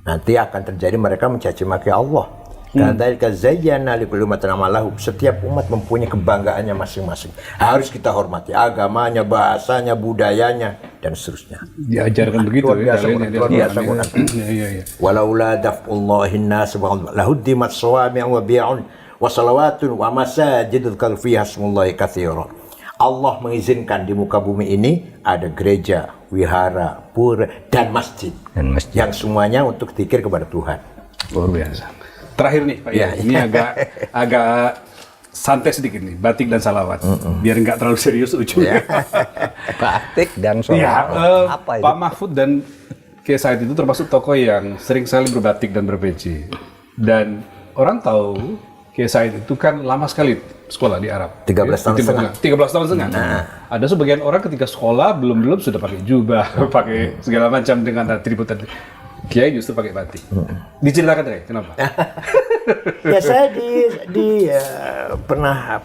Nanti akan terjadi mereka mencaci maki Allah. Kadzalika zayyana likulli ummatin 'amalahum. Setiap umat mempunyai kebanggaannya masing-masing. Harus kita hormati agamanya, bahasanya, budayanya dan seterusnya. Diajarkan begitu Luar biasa. Walaula daf'ullahin nas lahuddimat sawami'u wa bi'un wa salawatun wa masajidul fiha ismullahi katsiran. Allah mengizinkan di muka bumi ini ada gereja, wihara, pura dan masjid. Yang semuanya untuk zikir kepada Tuhan. Luar biasa. Terakhir nih Pak, ini agak santai sedikit nih, batik dan salawat, biar nggak terlalu serius ujungnya. Batik dan salawat. Apa itu? Pak Mahfud dan Kiai Said itu termasuk tokoh yang sering sekali berbatik dan berpeci. Dan orang tahu Kiai Said itu kan lama sekali sekolah di Arab. 13 tahun setengah. 13 tahun setengah. Ada sebagian orang ketika sekolah belum sudah pakai jubah, pakai segala macam dengan atribut. Kiai justru pakai batik. Diceritakan deh, kenapa? Ya saya pernah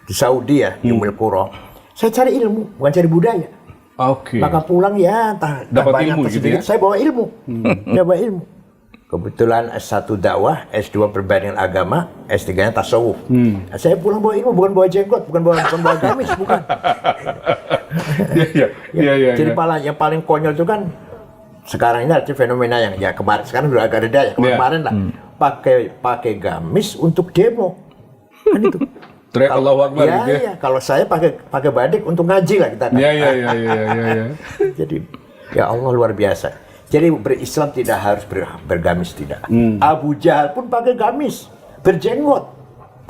di Saudi ya, di Ummul Qura. Saya cari ilmu, bukan cari budaya. Oke. Maka pulang ya dapat banyak ilmu gitu ya? Saya bawa ilmu. Saya bawa ilmu. Kebetulan S1 dakwah, S2 perbandingan agama, S3-nya tasawuf. Saya pulang bawa ilmu, bukan bawa jenggot, bukan bawa gamis, bukan. Iya. Jadi yang paling konyol itu kan sekarang ini ada fenomena yang ya kemarin sekarang sudah agak reda ya kemarin lah pakai gamis untuk demo kan itu. Teriak Allahu Akbar gitu ya. Iya, kalau saya pakai badik untuk ngaji lah kita. Iya. Jadi ya Allah luar biasa. Jadi berislam tidak harus bergamis tidak. Abu Jahal pun pakai gamis, berjenggot,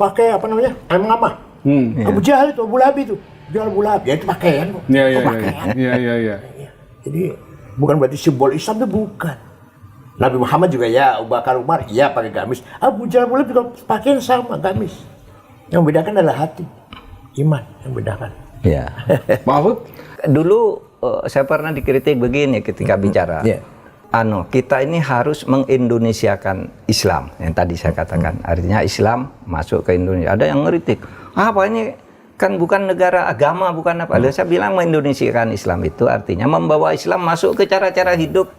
pakai apa namanya? Amamah. Abu Jahal itu, Abu Lahab itu, jual Abu Lahab, ya itu pakaian kok. Iya. Jadi bukan berarti simbol Islam itu bukan. Nabi Muhammad juga ya, Abu Bakar Umar ya pakai gamis. Abu Jahal pula juga pakai sama gamis. Yang membedakan adalah hati, iman yang membedakan. Ya. Mahfud? Dulu saya pernah dikritik begini ketika bicara. Kita ini harus mengindonesiakan Islam yang tadi saya katakan. Artinya Islam masuk ke Indonesia. Ada yang ngeritik. Apa ini kan bukan negara agama, bukan apa. Saya bilang mengindonesiakan Islam itu artinya membawa Islam masuk ke cara-cara hidup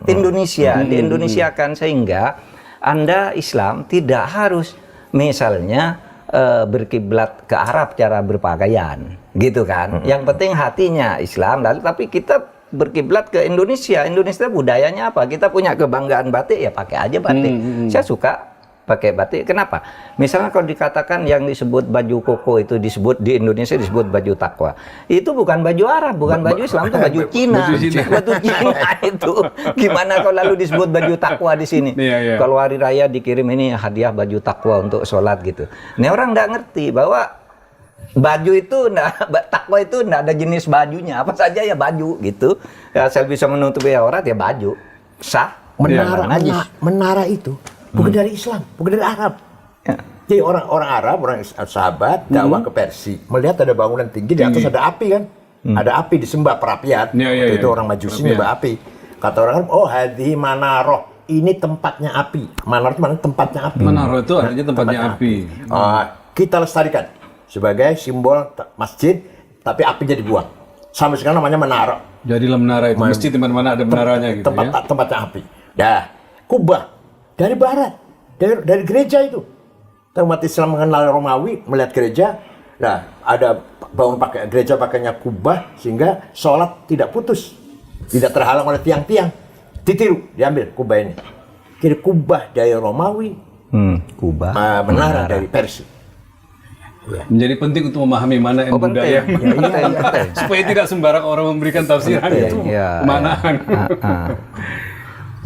Indonesia, diindonesiakan sehingga Anda Islam tidak harus misalnya berkiblat ke Arab cara berpakaian, gitu kan. Yang penting hatinya Islam, lalu tapi kita berkiblat ke Indonesia. Indonesia budayanya apa? Kita punya kebanggaan batik, ya pakai aja batik. Saya suka pakai batik. Kenapa? Misalnya kalau dikatakan yang disebut baju koko itu disebut di Indonesia disebut baju takwa. Itu bukan baju Arab, bukan baju Islam, itu baju Cina. Baju Cina itu. Gimana kalau lalu disebut baju takwa di sini? Kalau hari raya dikirim ini hadiah baju takwa untuk sholat gitu. Ini orang nggak ngerti bahwa baju itu takwa itu nggak ada jenis bajunya, apa saja ya baju gitu. Ya, saya bisa menutupi aurat ya baju sah. Menara itu bukan dari Islam, bukan dari Arab. Jadi orang Arab, orang sahabat dakwah ke Persia, melihat ada bangunan tinggi di atas ada api kan, ada api disembah perapian. Itu orang Majusi nyembah api. Kata orang Arab, oh hadhi manaroh, ini tempatnya api. Manaroh itu mana tempatnya api. Manaroh itu artinya tempatnya api. Kita lestarikan sebagai simbol masjid, tapi apinya dibuang. Sampai sekarang namanya menara. Jadilah menara itu, masjid di mana-mana ada menaranya gitu ya. Tempatnya api. Dah, Kubah dari barat, dari gereja itu. Umat Islam mengenal Romawi, melihat gereja, nah ada bangun pakai gereja pakainya kubah sehingga sholat tidak putus, tidak terhalang oleh tiang-tiang. Ditiru, diambil kubah ini. Jadi kubah dari Romawi, menara dari Persia. Menjadi penting untuk memahami mana yang budaya supaya tidak sembarang orang memberikan tafsiran itu manaan.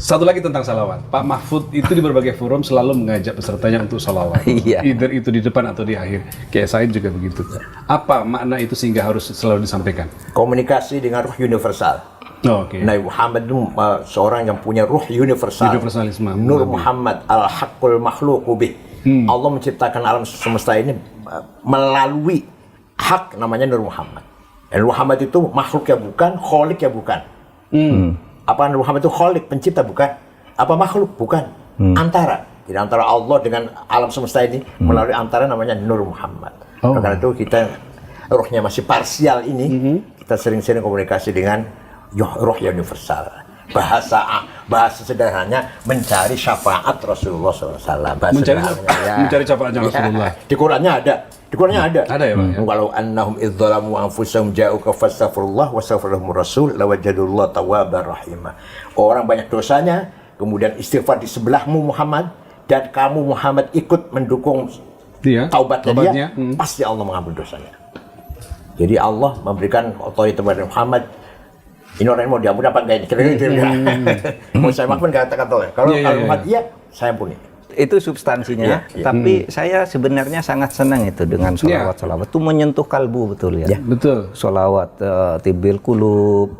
Satu lagi tentang salawat. Pak Mahfud itu di berbagai forum selalu mengajak pesertanya untuk salawat. Iya. Either itu di depan atau di akhir. Kayak Said juga begitu. Apa makna itu sehingga harus selalu disampaikan? Komunikasi dengan ruh universal. Oh, oke. Nabi Muhammad itu seorang yang punya ruh universal. Universalisme. Nur Muhammad al-haqqul makhluqu bih. Allah menciptakan alam semesta ini melalui hak namanya Nur Muhammad. Dan Muhammad itu makhluk ya bukan, kholik ya bukan. Apa Nur Muhammad itu kholik, pencipta bukan? Apa makhluk? Bukan. Antara. Jadi antara Allah dengan alam semesta ini melalui antara namanya Nur Muhammad. Karena itu kita ruhnya masih parsial ini, kita sering-sering komunikasi dengan ruh universal. Bahasa sederhananya mencari syafaat Rasulullah SAW. Mencari syafaatnya Rasulullah. Di Qurannya ada. Di Qurannya ada. Ada ya, Pak? Ya? Walau annahum idzalamu anfusahum ja'uka fastaghfirullah wastaghfirlahumur rasul lawajadullah tawwabar rahimah. Orang banyak dosanya, kemudian istighfar di sebelahmu Muhammad, dan kamu Muhammad ikut mendukung taubatnya dia, pasti Allah mengampuni dosanya. Jadi Allah memberikan otoritas kepada Muhammad. Ini orang yang mau diampuni apa enggak ini? Kira-kira. Mau saya maafkan kata-kata oleh. Kalau Muhammad iya, saya ampuni. Itu substansinya, tapi saya sebenarnya sangat senang itu dengan sholawat-sholawat itu menyentuh kalbu, betul ya. Betul. Sholawat tibil kulub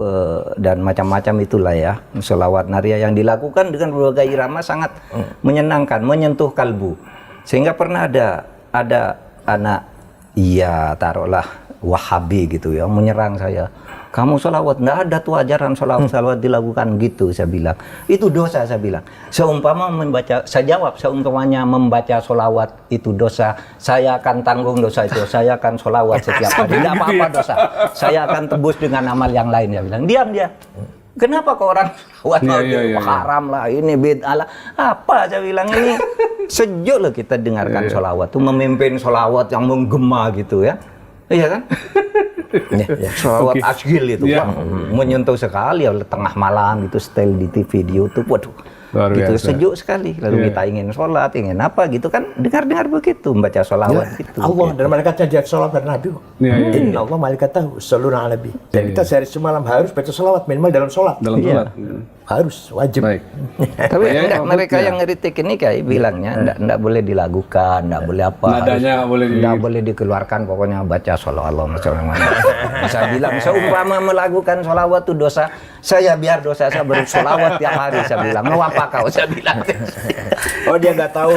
dan macam-macam itulah ya. Sholawat naria yang dilakukan dengan berbagai irama sangat menyenangkan, menyentuh kalbu. Sehingga pernah ada anak, taruhlah Wahabi gitu ya, menyerang saya. Kamu sholawat, nggak ada tuh ajaran sholawat dilakukan gitu, saya bilang. Itu dosa, saya bilang. Saya jawab, seumpamanya membaca sholawat itu dosa, saya akan tanggung dosa itu. Saya akan sholawat setiap hari, tidak apa-apa dosa. Saya akan tebus dengan amal yang lain, dia bilang. Diam dia. Kenapa kok orang haram lah, ini bid'ah lah. Apa, saya bilang, ini sejuk loh kita dengarkan sholawat. Itu memimpin sholawat yang menggema gitu ya. Iya kan? Sholawat asgil itu menyentuh sekali ya, tengah malam itu setel di TV di YouTube, waduh, gitu sejuk sekali. Lalu kita ingin sholat, ingin apa gitu kan, dengar begitu membaca sholawat gitu. Allah dan malaikatnya dia sholat dan Nabi. Inna Allah malaikatahu yusholluna 'alan nabi. Dan kita sehari semalam harus baca sholawat minimal dalam sholat. Harus wajib. Tapi mereka yang ngeritik ini kayak bilangnya enggak boleh dilakukan, enggak boleh apa. Nadanya enggak boleh dikeluarkan, pokoknya baca sholawat Allah Saya bilang, seumpama melakukan sholawat itu dosa, saya biar dosa saya bersolawat tiap hari, saya bilang. Mau apa kau, saya bilang. Oh, dia nggak tahu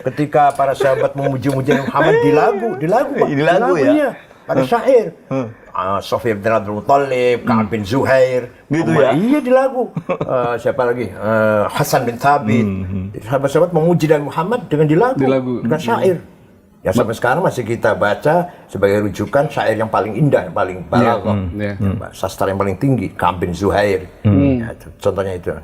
ketika para sahabat memuji-muji Muhammad di lagu ya. Ada syair. Sofir bin Abdul Muttalib, Ka'ab bin Zuhair. Gitu ya? Iya, di lagu. Siapa lagi? Hasan bin Thabit. Sahabat-sahabat memuji dan Muhammad dengan di lagu. Dengan syair. Ya sampai sekarang masih kita baca sebagai rujukan syair yang paling indah, yang paling balaghah. Sastra yang paling tinggi, Ka'ab bin Zuhair. Ya, contohnya itu.